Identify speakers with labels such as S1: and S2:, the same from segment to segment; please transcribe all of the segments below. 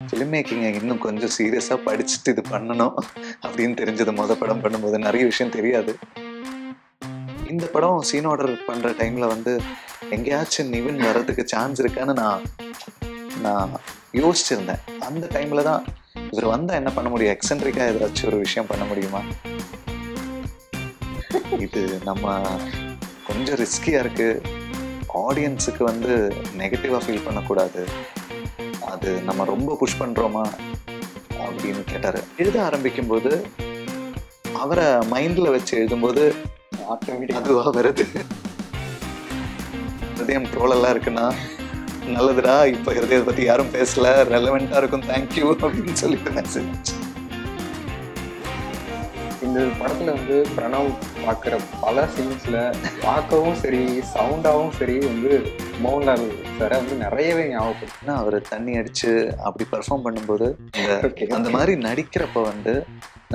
S1: Film மேக்கிங்கை இன்னும் கொஞ்சம் சீரியஸாக படிச்சுட்டு இது பண்ணணும் அப்படின்னு தெரிஞ்சது. படம் பண்ணும்போது நிறைய விஷயம் தெரியாது. இந்த படம் சீன் ஆர்டர் பண்ணுற டைமில் வந்து எங்கேயாச்சும் நிவின் வர்றதுக்கு சான்ஸ் இருக்கான்னு நான் யோசிச்சிருந்தேன். அந்த டைமில் தான் இவர் வந்தால் என்ன பண்ண முடியும், எக்ஸென்ட்ரிக்காக ஏதாச்சும் ஒரு விஷயம் பண்ண முடியுமா, இது நம்ம கொஞ்சம் ரிஸ்கியாக இருக்குது, ஆடியன்ஸுக்கு வந்து நெகட்டிவாக ஃபீல் பண்ணக்கூடாது, அது நம்ம ரொம்ப புஷ் பண்ணுறோமா அப்படின்னு கேட்டார். எழுத ஆரம்பிக்கும்போது அவரை மைண்டில் வச்சு எழுதும்போது அதுவாக வருது. ஹிருதயம் ட்ரோலெல்லாம் இருக்குன்னா நல்லதுடா, இப்போ ஹிருதயத்தை பற்றி யாரும் பேசல, ரெலவெண்ட்டாக இருக்கும், தேங்க்யூ அப்படின்னு சொல்லிட்டு மெசேஜ்.
S2: இந்த படத்தில் வந்து பிரணவ் பார்க்குற பல சீன்ஸில் பார்க்கவும் சரி, சவுண்டாகவும் சரி வந்து மோகன்லால் சாரை வந்து நிறையவே ஞாபகப்படுத்துனா
S1: அவர் தண்ணி அடித்து அப்படி பர்ஃபார்ம் பண்ணும்போது அந்த மாதிரி நடிக்கிறப்ப வந்து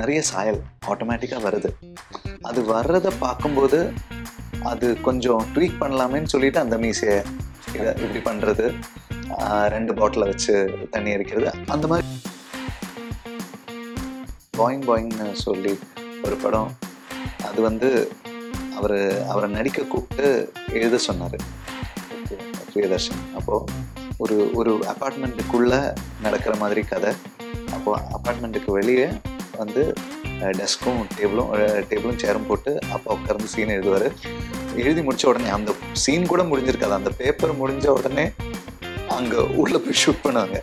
S1: நிறைய சாயல் ஆட்டோமேட்டிக்காக வருது. அது வர்றதை பார்க்கும்போது அது கொஞ்சம் ட்வீக் பண்ணலாமேன்னு சொல்லிட்டு அந்த மீசையை இதை இப்படி பண்ணுறது, 2 பாட்டிலை வச்சு தண்ணி அடிக்கிறது, அந்த மாதிரி பாயிங் பாயிங்னு சொல்லி ஒரு படம். அது வந்து அவரை நடிக்க கூப்பிட்டு எழுத சொன்னார் பிரியதர்ஷன். அப்போது ஒரு அப்பார்ட்மெண்ட்டுக்குள்ளே நடக்கிற மாதிரி கதை. அப்போது அப்பார்ட்மெண்ட்டுக்கு வெளியே வந்து டெஸ்க்கும் டேபிளும் சேரும் போட்டு அப்போ உட்கார்ந்து சீன் எழுதுவார். எழுதி முடித்த உடனே அந்த சீன் கூட முடிஞ்சிருக்காது, அந்த பேப்பர் முடிஞ்ச உடனே அங்கே உள்ள போய் ஷூட் பண்ணுவாங்க.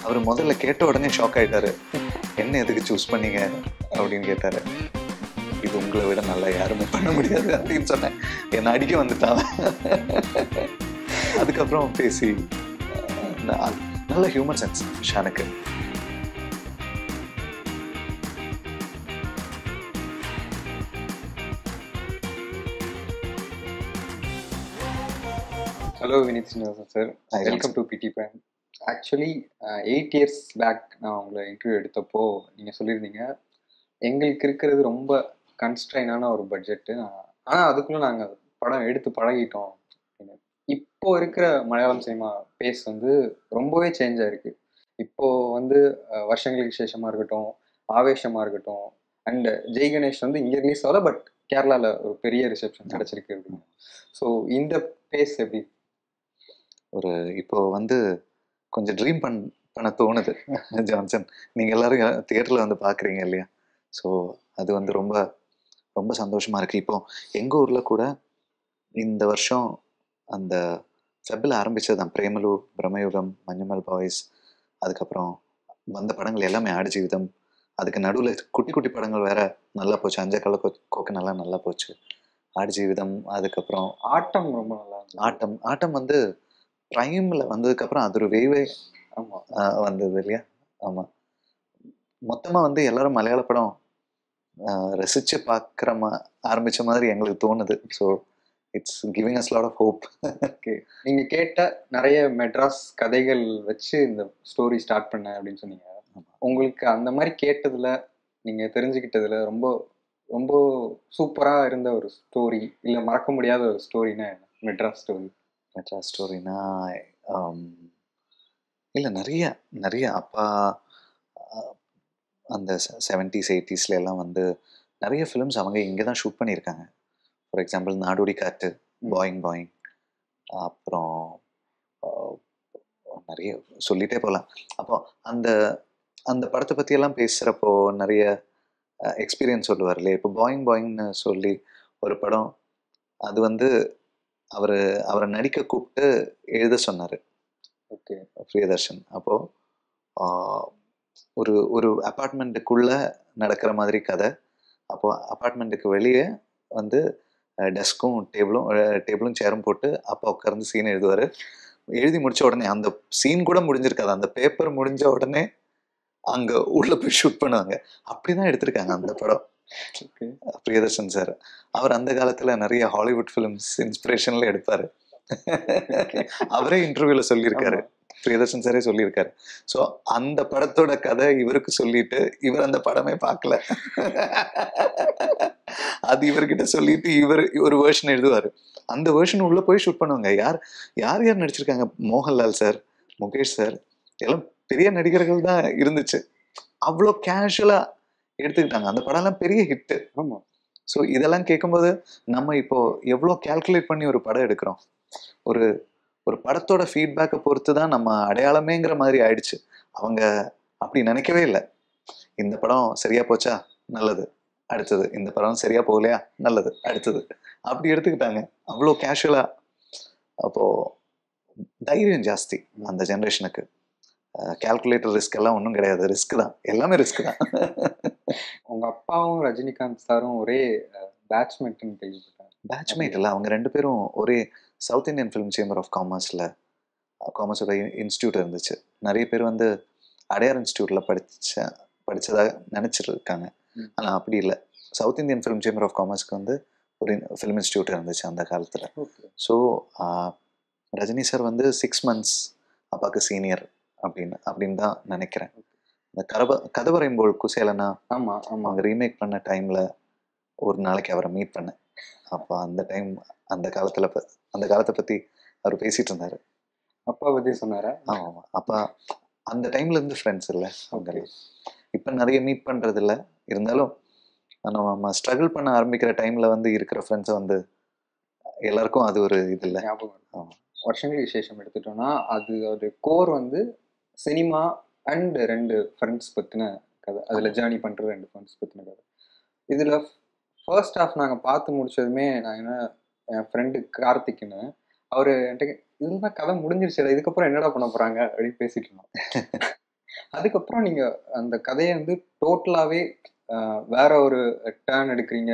S1: அவர் முதல்ல கேட்ட உடனே ஷாக் ஆகிட்டாரு, என்ன எதுக்கு சூஸ் பண்ணீங்க அப்படின்னு கேட்டார். இது உங்களை விட நல்லா யாருமே பண்ண முடியாது அப்படின்னு சொன்னேன். என்னை அடிக்க வந்துட்டான். அதுக்கப்புறம் பேசி நல்ல ஹியூமன் சென்ஸ் ஷானுக்கு.
S2: Hello Vineeth Sreenivasan sir, welcome to BT prime. Actually 8 years back நான் உங்களை இன்டர்வியூ எடுத்தப்போ நீங்கள் சொல்லியிருந்தீங்க, எங்களுக்கு இருக்கிறது ரொம்ப கன்ஸ்ட்ரைனான ஒரு பட்ஜெட்டு, ஆனால் அதுக்குள்ளே நாங்கள் படம் எடுத்து பழகிட்டோம் அப்படின்னு. இப்போ இருக்கிற மலையாளம் சினிமா பேஸ் வந்து ரொம்பவே சேஞ்ச் ஆகிருக்கு. இப்போது வந்து வருஷங்களுக்கு விசேஷமாக இருக்கட்டும், ஆவேசமாக இருக்கட்டும், அண்ட் ஜெய் கணேஷ் வந்து இங்கே ரிலீஸ் ஆகல, பட் கேரளாவில் ஒரு பெரிய ரிசப்ஷன் கிடச்சிருக்கு அப்படின்னு. ஸோ இந்த பேஸ் எப்படி
S1: ஒரு இப்போ வந்து கொஞ்சம் ட்ரீம் பண்ண தோணுது ஜான்சன். நீங்கள் எல்லோரும் தியேட்டரில் வந்து பார்க்குறீங்க இல்லையா? ஸோ அது வந்து ரொம்ப ரொம்ப சந்தோஷமாக இருக்குது. இப்போ எங்கள் ஊரில் கூட இந்த வருஷம் அந்த ஃபெப்பில் ஆரம்பித்தது தான் பிரேமலு, பிரம்மயுகம், மஞ்சமல் பாய்ஸ், அதுக்கப்புறம் வந்த படங்கள் எல்லாமே ஆடு ஜீவிதம், அதுக்கு நடுவில் குட்டி குட்டி படங்கள் வேறு நல்லா போச்சு. அஞ்சக்கல்ல கோக்கு நல்லா போச்சு, ஆடு ஜீவிதம். அதுக்கப்புறம்
S2: ஆட்டம் ரொம்ப நல்லா இருந்துச்சு.
S1: ஆட்டம் வந்து ப்ரைமில் வந்ததுக்கப்புறம் அது ஒரு வேவே வந்தது இல்லையா? ஆமாம், மொத்தமாக வந்து எல்லாரும் மலையாள படம் ரசித்து பார்க்குற ஆரம்பித்த மாதிரி எங்களுக்கு தோணுது. So it's giving us lot of hope.
S2: Okay, நீங்கள் கேட்ட நிறைய மெட்ராஸ் கதைகள் வச்சு இந்த ஸ்டோரி ஸ்டார்ட் பண்ணேன் அப்படின்னு சொன்னீங்க. உங்களுக்கு அந்த மாதிரி கேட்டதில் நீங்கள் தெரிஞ்சுக்கிட்டதில் ரொம்ப ரொம்ப சூப்பராக இருந்த ஒரு ஸ்டோரி, இல்லை மறக்க முடியாத ஒரு ஸ்டோரினா என்ன? மெட்ராஸ்
S1: ஸ்டோரினா இல்லை, நிறைய அப்பா அந்த 70s 80s எல்லாம் வந்து நிறைய ஃபிலிம்ஸ் அவங்க இங்கே தான் ஷூட் பண்ணியிருக்காங்க. ஃபார் எக்ஸாம்பிள் நாடோடி காட்டு, பாயிங், அப்புறம் நிறைய சொல்லிகிட்டே போகலாம். அப்போ அந்த அந்த படத்தை பற்றியெல்லாம் பேசுகிறப்போ நிறைய எக்ஸ்பீரியன்ஸ் சொல்லுவார் இல்லையா? இப்போ பாயிங்னு சொல்லி ஒரு படம், அது வந்து அவரை நடிக்க கூப்பிட்டு எழுத சொன்னார்
S2: ஓகே
S1: பிரியதர்ஷன். அப்போது ஒரு அப்பார்ட்மெண்ட்டுக்குள்ளே நடக்கிற மாதிரி கதை. அப்போது அப்பார்ட்மெண்ட்டுக்கு வெளியே வந்து டெஸ்க்கும் டேபிளும் சேரும் போட்டு அப்போ உட்கார்ந்து சீன் எழுதுவார். எழுதி முடித்த உடனே அந்த சீன் கூட முடிஞ்சிருக்காது, அந்த பேப்பர் முடிஞ்ச உடனே அங்கே உள்ளே போய் ஷூட் பண்ணுவாங்க. அப்படி தான் எடுத்திருக்காங்க அந்த படம். பிரியதர்ஷன் சார் அவர் அந்த காலத்தில் நிறைய ஹாலிவுட் ஃபிலிம்ஸ் இன்ஸ்பிரேஷனில் எடுப்பார். அவரே இன்டர்வியூவில் சொல்லியிருக்காரு, பிரியதர்ஷன் சாரே சொல்லியிருக்காரு. ஸோ அந்த படத்தோட கதை இவருக்கு சொல்லிட்டு இவர் அந்த படமே பார்க்கல. அது இவர்கிட்ட சொல்லிட்டு இவர் ஒரு வேர்ஷன் எழுதுவார். அந்த வேர்ஷன் உள்ளே போய் ஷூட் பண்ணுவாங்க. யார் நடிச்சிருக்காங்க? மோகன்லால் சார், முகேஷ் சார், எல்லாம் பெரிய நடிகர்கள் தான் இருந்துச்சு. அவ்வளோ கேஷுவலா எடுத்துக்கிட்டாங்க. அந்த படம்லாம் பெரிய ஹிட்டு.
S2: ஆமா.
S1: ஸோ இதெல்லாம் கேட்கும்போது நம்ம இப்போ எவ்வளோ கால்குலேட் பண்ணி ஒரு படம் எடுக்கிறோம். ஒரு ஒரு படத்தோட ஃபீட்பேக்கை பொறுத்து தான் நம்ம அடையாளமேங்கிற மாதிரி ஆயிடுச்சு. அவங்க அப்படி நினைக்கவே இல்லை. இந்த படம் சரியா போச்சா, நல்லது, அடுத்தது. இந்த படம் சரியா போகலையா, நல்லது, அடுத்தது. அப்படி எடுத்துக்கிட்டாங்க அவ்வளோ கேஷுவலா. அப்போ தைரியம் ஜாஸ்தி அந்த ஜென்ரேஷனுக்கு. கால்குலேட்டர் ரிஸ்க் எல்லாம் ஒன்றும் கிடையாது. ரிஸ்க் தான், எல்லாமே ரிஸ்க் தான்.
S2: உங்க அப்பாவும் ரஜினிகாந்த் சாரும் ஒரே பேட்ச்மேட்னு கேள்விப்பட்டேன்.
S1: பேட்ச்மேட் இல்லை, அவங்க ரெண்டு பேரும் ஒரே South Indian film chamber of காமர்ஸோட இன்ஸ்டியூட் இருந்துச்சு. நிறைய பேர் வந்து அடையார் இன்ஸ்டியூட்ல படிச்சதாக நினைச்சிட்டு இருக்காங்க. ஆனால் அப்படி இல்லை. South Indian film chamber of காமர்ஸ்க்கு வந்து ஒரு ஃபிலிம் இன்ஸ்டியூட் இருந்துச்சு அந்த காலத்தில். ஸோ ரஜினி சார் வந்து 6 months அப்பாவுக்கு சீனியர் அப்படின்னு தான் நினைக்கிறேன். இந்த கதை வரையும்போல் குசேலனா அவங்க ரீமேக் பண்ண டைமில் ஒரு நாளைக்கு அவரை மீட் பண்ணேன். அப்போ அந்த காலத்தை பற்றி அவர் பேசிட்டு இருந்தார்.
S2: அப்பா பற்றி சொன்னாரா?
S1: ஆமாம். அப்பா அந்த டைம்ல இருந்து ஃப்ரெண்ட்ஸ் இல்லை அவங்க. இப்போ நிறைய மீட் பண்ணுறது இல்லை. இருந்தாலும் நம்ம ஸ்ட்ரகிள் பண்ண ஆரம்பிக்கிற டைமில் வந்து இருக்கிற ஃப்ரெண்ட்ஸை வந்து எல்லாருக்கும் அது ஒரு இது இல்லை.
S2: ஞாபகம். வருஷங்கள் விசேஷம் எடுத்துட்டோம்னா அது கோர் வந்து சினிமா அண்ட் 2 ஃப்ரெண்ட்ஸ் பற்றின கதை. அதில் ஜேர்னி பண்ணுற 2 ஃப்ரெண்ட்ஸ் பற்றின கதை. இதில் ஃபர்ஸ்ட் ஹாஃப் நாங்கள் பார்த்து முடிச்சதுமே என் ஃப்ரெண்டு கார்த்திக்னு அவர் என்கிட்ட இதுதான் கதை முடிஞ்சிருச்சு, இதுக்கப்புறம் என்னடா பண்ண போகிறாங்க அப்படின்னு பேசிட்டு இருந்தோம். அதுக்கப்புறம் நீங்கள் அந்த கதையை வந்து டோட்டலாகவே வேற ஒரு டேர்ன் எடுக்கிறீங்க.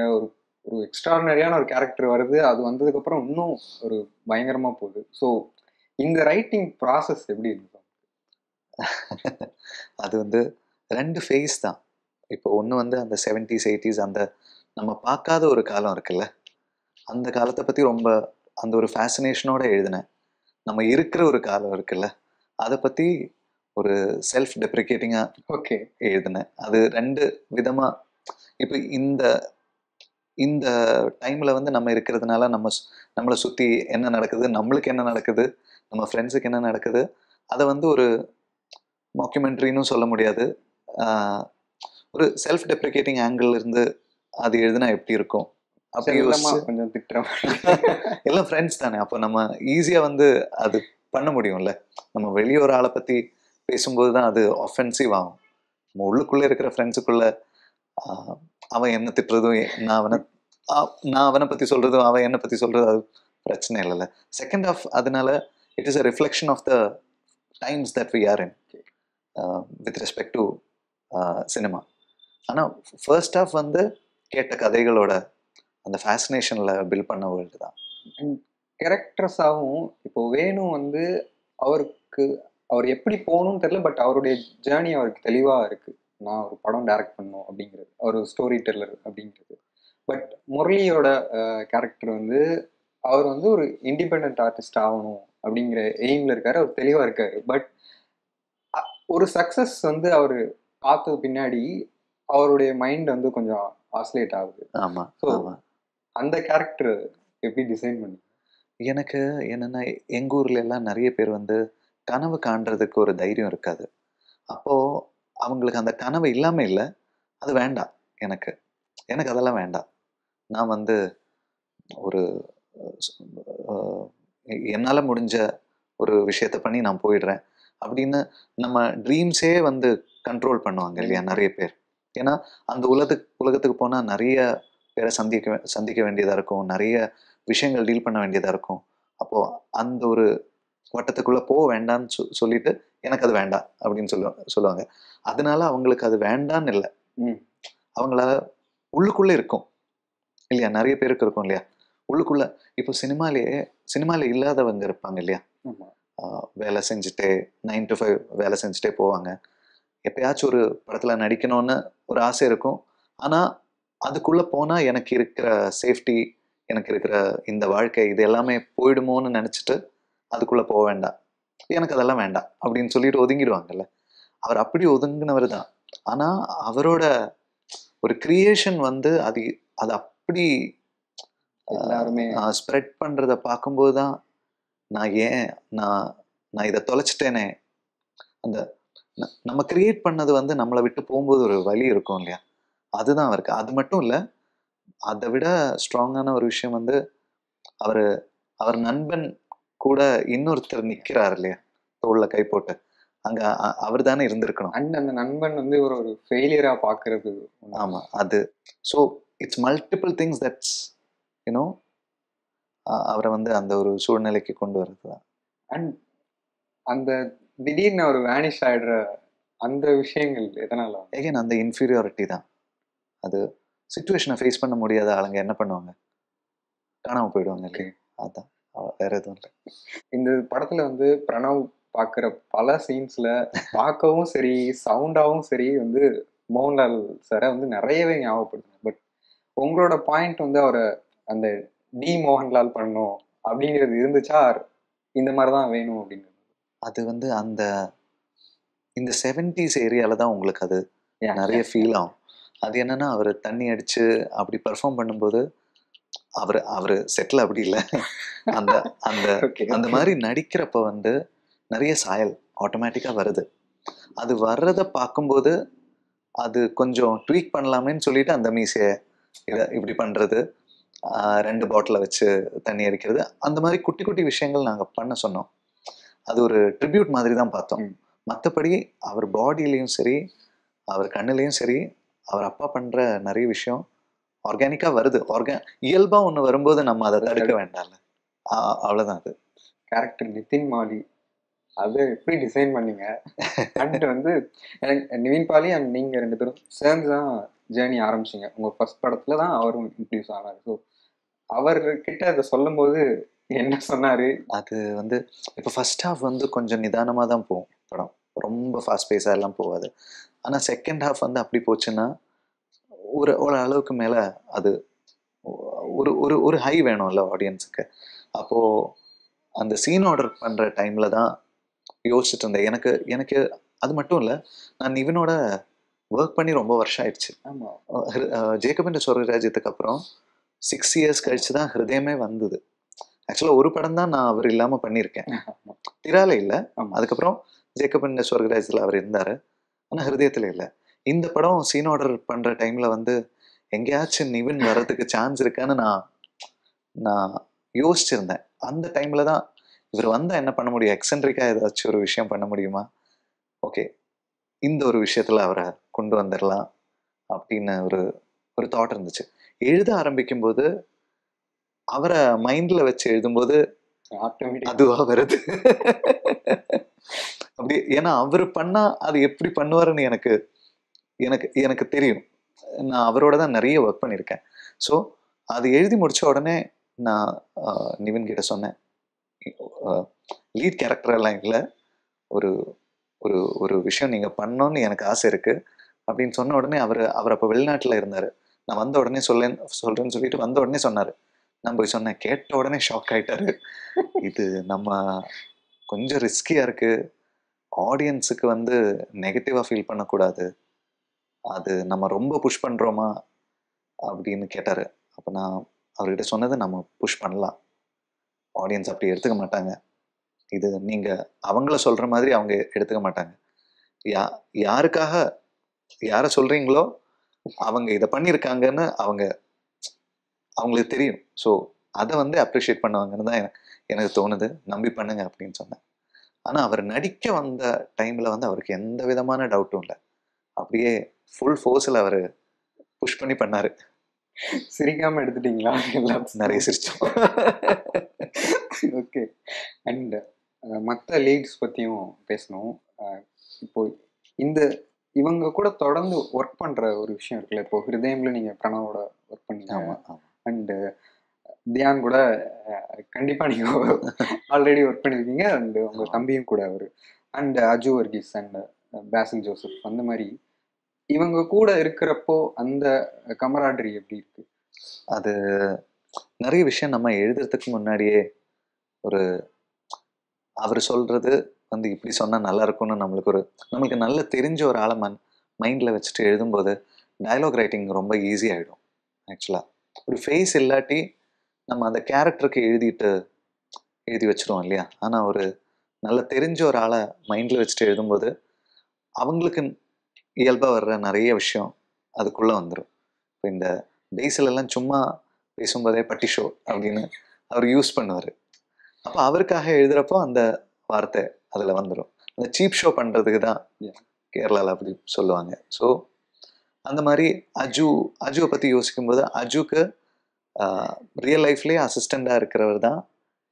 S2: ஒரு எக்ஸ்ட்ராடினரியான ஒரு கேரக்டர் வருது. அது வந்ததுக்கப்புறம் இன்னும் ஒரு பயங்கரமாக போகுது. ஸோ இந்த ரைட்டிங் ப்ராசஸ் எப்படி இருக்கு?
S1: அது வந்து 2 ஃபேஸ் தான். இப்போ ஒன்று வந்து அந்த 70s 80s அந்த நம்ம பார்க்காத ஒரு காலம் இருக்குல்ல, அந்த காலத்தை பற்றி ரொம்ப அந்த ஒரு ஃபேசினேஷனோட எழுதினேன். நம்ம இருக்கிற ஒரு காலம் இருக்குல்ல, அதை பற்றி ஒரு செல்ஃப் டெப்ரிகேட்டிங்காக எழுதினேன். அது 2 விதமாக. இப்போ இந்த டைமில் வந்து நம்ம இருக்கிறதுனால நம்மளை சுற்றி என்ன நடக்குது, நம்மளுக்கு என்ன நடக்குது, நம்ம ஃப்ரெண்ட்ஸுக்கு என்ன நடக்குது, அதை வந்து ஒரு டாக்குமெண்ட்ரின்னு சொல்ல முடியாது. ஒரு செல்ஃப் டெப்ரிகேட்டிங் ஆங்கிள் இருந்து அது எழுதுனா எப்படி இருக்கும் அப்படி
S2: கொஞ்சம் திட்டம்.
S1: எல்லாம் ஃப்ரெண்ட்ஸ் தானே, அப்போ நம்ம ஈஸியாக வந்து அது பண்ண முடியும்ல. நம்ம வெளியே ஒரு ஆளை பற்றி பேசும்போது தான் அது ஒஃபென்சிவ் ஆகும். நம்ம உள்ளுக்குள்ளே இருக்கிற ஃப்ரெண்ட்ஸுக்குள்ள அவன் என்ன திட்டுறதும் நான் அவனை பற்றி சொல்கிறதும் அவன் என்னை பற்றி சொல்கிறது அது பிரச்சனை இல்லைல்ல. செகண்ட் ஹாஃப் அதனால it is a reflection of the times that we are in with respect to cinema. ஆனால் ஃபர்ஸ்ட் ஹாஃப் வந்து கேட்ட கதைகளோட அந்த ஃபேசினேஷனில் பில்ட் பண்ண வேர்ல்டு தான்.
S2: கேரக்டர்ஸாகவும் இப்போ வேணு வந்து அவர் எப்படி போகணும்னு தெரியல, பட் அவருடைய ஜேர்னி அவருக்கு தெளிவாக இருக்குது. நான் ஒரு படம் டைரக்ட் பண்ணணும் அப்படிங்கிறது, ஒரு ஸ்டோரி டெல்லர் அப்படிங்கிறது. பட் முரளியோட கேரக்டர் வந்து அவர் வந்து ஒரு இண்டிபெண்ட் ஆர்டிஸ்ட் ஆகணும் அப்படிங்கிற எய்மில் இருக்காரு. அவர் தெளிவாக இருக்காரு. பட் ஒரு சக்ஸஸ் வந்து அவர் பார்த்தது பின்னாடி அவருடைய மைண்ட் வந்து கொஞ்சம் ஆசிலேட் ஆகுது.
S1: ஆமாம்.
S2: ஸோ அந்த கேரக்டர் எப்படி டிசைன் பண்ணி?
S1: எனக்கு என்னென்னா, எங்கள் ஊர்ல எல்லாம் நிறைய பேர் வந்து கனவு காண்றதுக்கு ஒரு தைரியம் இருக்காது. அப்போது அவங்களுக்கு அந்த கனவு இல்லாமல் இல்லை, அது வேண்டாம். எனக்கு அதெல்லாம் வேண்டாம். நான் வந்து ஒரு என்னால் முடிஞ்ச ஒரு விஷயத்த பண்ணி நான் போயிடுறேன் அப்படின்னு நம்ம ட்ரீம்ஸே வந்து கண்ட்ரோல் பண்ணுவாங்க இல்லையா நிறைய பேர். ஏன்னா அந்த உலகத்துக்கு போனால் நிறைய பேரை சந்திக்க வேண்டியதாக இருக்கும், நிறைய விஷயங்கள் டீல் பண்ண வேண்டியதாக இருக்கும். அப்போது அந்த ஒரு வட்டத்துக்குள்ளே போக வேண்டான்னு சொல்லிட்டு எனக்கு அது வேண்டாம் அப்படின்னு சொல்லுவாங்க. அதனால அவங்களுக்கு அது வேண்டான்னு இல்லை, அவங்களால உள்ளுக்குள்ளே இருக்கும் இல்லையா. நிறைய பேருக்கு இருக்கும் இல்லையா உள்ளுக்குள்ள. இப்போ சினிமாலே இல்லாதவங்க இருப்பாங்க இல்லையா, வேலை செஞ்சுட்டே 9 to 5 வேலை செஞ்சுட்டே போவாங்க. எப்பயாச்சும் ஒரு படத்தில் நடிக்கணும்னு ஒரு ஆசை இருக்கும். ஆனால் அதுக்குள்ளே போனால் எனக்கு இருக்கிற சேஃப்டி, எனக்கு இருக்கிற இந்த வாழ்க்கை, இது எல்லாமே போயிடுமோன்னு நினச்சிட்டு அதுக்குள்ளே போக வேண்டாம், எனக்கு அதெல்லாம் வேண்டாம் அப்படின்னு சொல்லிட்டு ஒதுங்கிடுவாங்கல்ல. அவர் அப்படி ஒதுங்கினவர் தான். ஆனால் அவரோட ஒரு கிரியேஷன் வந்து அது அப்படி
S2: எல்லாருமே
S1: ஸ்ப்ரெட் பண்ணுறதை பார்க்கும்போது தான் நான் இதை தொலைச்சிட்டேனே அந்த நம்ம கிரியேட் பண்ணது வந்து நம்மளை விட்டு போகும்போது ஒரு வலி இருக்கும் இல்லையா, அதுதான் அவருக்கு. அது மட்டும் இல்லை, அதை விட ஸ்ட்ராங்கான ஒரு விஷயம் வந்து அவர் அவர் நண்பன் கூட இன்னொருத்தர் நிற்கிறார் இல்லையா, தோள்ல கை போட்டு, அங்கே அவர் தானே இருந்திருக்கணும்.
S2: அண்ட் அந்த நண்பன் வந்து ஒரு ஃபெயிலியராக பார்க்கறது.
S1: ஆமாம், அது so it's multiple things that's you know அவரை வந்து அந்த ஒரு சூழ்நிலைக்கு கொண்டு வர்றது தான்.
S2: அண்ட் அந்த திடீர்னு ஒரு வேனிஷ் ஆகிடுற அந்த விஷயங்கள் எதனால?
S1: ஏகேன் அந்த இன்ஃபீரியாரிட்டி தான். அது சிச்சுவேஷனை ஃபேஸ் பண்ண முடியாத ஆளுங்க என்ன பண்ணுவாங்க, காணாமல் போயிடுவாங்க இல்லையா, அதுதான், வேற எதுவும் இல்லை.
S2: இந்த படத்தில் வந்து பிரணவ் பார்க்குற பல சீன்ஸில் பார்க்கவும் சரி சவுண்டாகவும் சரி வந்து மோகன்லால் சாரை வந்து நிறையவே ஞாபகப்படுத்துங்க. பட் உங்களோட பாயிண்ட் வந்து அவரை அந்த டி மோகன்லால் பண்ணணும் அப்படிங்கிறது இருந்துச்சா, இந்த மாதிரி தான் வேணும் அப்படிங்கிறது?
S1: அது வந்து அந்த இந்த 70s ஏரியாவில் தான் உங்களுக்கு அது நிறைய ஃபீல் ஆகும். அது என்னன்னா, அவர் தண்ணி அடித்து அப்படி பர்ஃபார்ம் பண்ணும்போது அவர் செட்டில் அப்படி இல்லை, அந்த அந்த அந்த மாதிரி நடிக்கிறப்ப வந்து நிறைய சாயல் ஆட்டோமேட்டிக்காக வருது. அது வர்றதை பார்க்கும்போது அது கொஞ்சம் ட்வீக் பண்ணலாமேன்னு சொல்லிட்டு அந்த மீசையை இதை இப்படி பண்ணுறது, 2 பாட்டிலை வச்சு தண்ணி அடிக்கிறது, அந்த மாதிரி குட்டி குட்டி விஷயங்கள் நாங்கள் பண்ண சொன்னோம். அது ஒரு ட்ரிபியூட் மாதிரி தான் பார்த்தோம். மற்றபடி அவர் பாடியிலையும் சரி அவர் கண்ணுலேயும் சரி அவர் அப்பா பண்ணுற நிறைய விஷயம் ஆர்கானிக்காக வருது. இயல்பாக ஒன்று வரும்போது நம்ம அதை தடுக்க வேண்டாம்ல, அவ்வளோதான். அது
S2: கேரக்டர் நிதின் மாலி அது எப்படி டிசைன் பண்ணீங்க? அண்ட் வந்து எனக்கு நிவின் பாலி அண்ட் நீங்கள் 2 பேரும் சேர்ந்து தான் ஜேர்னி ஆரம்பிச்சிங்க. உங்கள் ஃபர்ஸ்ட் படத்தில் தான் அவரும் இன்ட்ரடியூஸ் ஆனார். ஸோ அவர்கிட்ட அதை சொல்லும் போது என்ன சொன்னார்?
S1: அது வந்து இப்போ ஃபர்ஸ்ட் ஹாஃப் வந்து கொஞ்சம் நிதானமாக தான் போகும் படம், ரொம்ப ஃபாஸ்ட் பேஸாக எல்லாம் போகாது. ஆனால் செகண்ட் ஹாஃப் வந்து அப்படி போச்சுன்னா ஒரு ஒரு அளவுக்கு மேலே அது ஒரு ஒரு ஒரு ஹை வேணும்ல ஆடியன்ஸுக்கு. அப்போது அந்த சீன் ஆர்டர் பண்ணுற டைமில் தான் யோசிச்சுட்டு இருந்தேன். எனக்கு அது மட்டும் இல்லை, நான் நிவினோட ஒர்க் பண்ணி ரொம்ப வருஷம் ஆயிடுச்சு. ஜேக்கப் என்ற சொர்க்கராஜ்யத்துக்கு அப்புறம் 6 இயர்ஸ் கழிச்சு தான் ஹிருதயமே வந்தது. ஆக்சுவலாக ஒரு படம் தான் நான் அவர் இல்லாமல் பண்ணியிருக்கேன், திரால இல்லை. அதுக்கப்புறம் ஜேக்கப் என்ற சொர்க்கராஜ்யத்தில் அவர் இருந்தார், ஆனால் ஹிருதயத்தில் இல்லை. இந்த படம் சீன் ஆர்டர் பண்ணுற டைமில் வந்து எங்கேயாச்சும் நிவின் வர்றதுக்கு சான்ஸ் இருக்கான்னு நான் யோசிச்சிருந்தேன். அந்த டைமில் தான் இவர் வந்தால் என்ன பண்ண முடியும், எக்ஸென்ட்ரிக்காக ஏதாச்சும் ஒரு விஷயம் பண்ண முடியுமா, ஓகே இந்த ஒரு விஷயத்தில் அவரை கொண்டு வந்துடலாம் அப்படின்னு ஒரு தாட் இருந்துச்சு. எழுத ஆரம்பிக்கும்போது அவரை மைண்டில் வச்சு எழுதும்போது அதுவாக வருது அப்படி. ஏன்னா அவர் பண்ணால் அது எப்படி பண்ணுவாருன்னு எனக்கு எனக்கு எனக்கு தெரியும். நான் அவரோட தான் நிறைய ஒர்க் பண்ணியிருக்கேன். ஸோ அது எழுதி முடித்த உடனே நான் நிவின் கிட்ட சொன்னேன், லீட் கேரக்டரெல்லாம் இல்லை, ஒரு ஒரு ஒரு விஷயம் நீங்கள் பண்ணோன்னு எனக்கு ஆசை இருக்குது அப்படின்னு சொன்ன உடனே அவர் அப்போ வெளிநாட்டில் இருந்தார். நான் வந்த உடனே சொல்கிறேன்னு சொல்லிட்டு வந்த உடனே சொன்னார். நான் போய் சொன்னேன், கேட்ட உடனே ஷாக் ஆகிட்டாரு. இது நம்ம கொஞ்சம் ரிஸ்கியாக இருக்குது, ஆடியன்ஸுக்கு வந்து நெகட்டிவாக ஃபீல் பண்ணக்கூடாது, அது நம்ம ரொம்ப புஷ் பண்ணுறோமா அப்படின்னு கேட்டார். அப்போ நான் அவர்கிட்ட சொன்னது, நம்ம புஷ் பண்ணலாம், ஆடியன்ஸ் அப்படி எடுத்துக்க மாட்டாங்க, இது நீங்கள் அவங்கள சொல்கிற மாதிரி அவங்க எடுத்துக்க மாட்டாங்க, யாருக்காக யாரை சொல்கிறீங்களோ அவங்க இதை பண்ணியிருக்காங்கன்னு அவங்களுக்கு தெரியும், ஸோ அதை வந்து அப்ரிஷியேட் பண்ணுவாங்கன்னு தான் எனக்கு தோணுது, நம்பி பண்ணுங்க அப்படின்னு சொன்னேன். ஆனால் அவர் நடிக்க வந்த டைமில் வந்து அவருக்கு எந்த விதமான டவுட்டும் இல்லை, அப்படியே ஃபுல் ஃபோர்ஸில் அவர் புஷ் பண்ணி பண்ணார்.
S2: சிரிக்காமல் எடுத்துட்டீங்களா? எல்லாம்
S1: நிறைய சிரிச்சோம்.
S2: ஓகே. அண்ட் மற்ற லீட்ஸ் பற்றியும் பேசணும். இப்போ இவங்க கூட தொடர்ந்து ஒர்க் பண்ணுற ஒரு விஷயம் இருக்குல்ல, இப்போ ஹிருதயம்ல நீங்கள் பிரணவோட ஒர்க் பண்ணீங்க, அண்டு தியான் கூட கண்டிப்பாக நீங்கள் ஆல்ரெடி ஒர்க் பண்ணியிருக்கீங்க, அண்டு உங்கள் தம்பியும் கூட அவர், அண்ட் அஜு வர்கீஸ் அண்ட் பேசில் ஜோசப், அந்த மாதிரி இவங்க கூட இருக்கிறப்போ அந்த கமராட்ரி எப்படி இருக்கு?
S1: அது நிறைய விஷயம் நம்ம எழுதுறதுக்கு முன்னாடியே அவர் சொல்றது வந்து இப்படி சொன்னால் நல்லா இருக்கும்னு நம்மளுக்கு நல்ல தெரிஞ்ச ஒரு ஆளை மைண்டில் வச்சுட்டு எழுதும்போது டயலாக் ரைட்டிங் ரொம்ப ஈஸி ஆகிடும். ஆக்சுவலாக ஒரு ஃபேஸ் இல்லாட்டி நம்ம அந்த கேரக்டருக்கு எழுதி வச்சிருவோம் இல்லையா. ஆனால் நல்லா தெரிஞ்ச ஒரு ஆளை மைண்டில் வச்சுட்டு எழுதும்போது அவங்களுக்கு இயல்பாக வர்ற நிறைய விஷயம் அதுக்குள்ளே வந்துடும். இப்போ இந்த பேஸிலெல்லாம் சும்மா பேசும்போதே பட்டி ஷோ அப்படின்னு அவர் யூஸ் பண்ணுவார். அப்போ அவருக்காக எழுதுகிறப்போ அந்த வார்த்தை அதில் வந்துடும். அந்த சீப் ஷோ பண்ணுறதுக்கு தான் கேரளாவில் அப்படி சொல்லுவாங்க. ஸோ அந்த மாதிரி அஜுவை பற்றி யோசிக்கும்போது அஜுக்கு ரியல் லைஃப்லேயே அசிஸ்டண்டாக இருக்கிறவர் தான்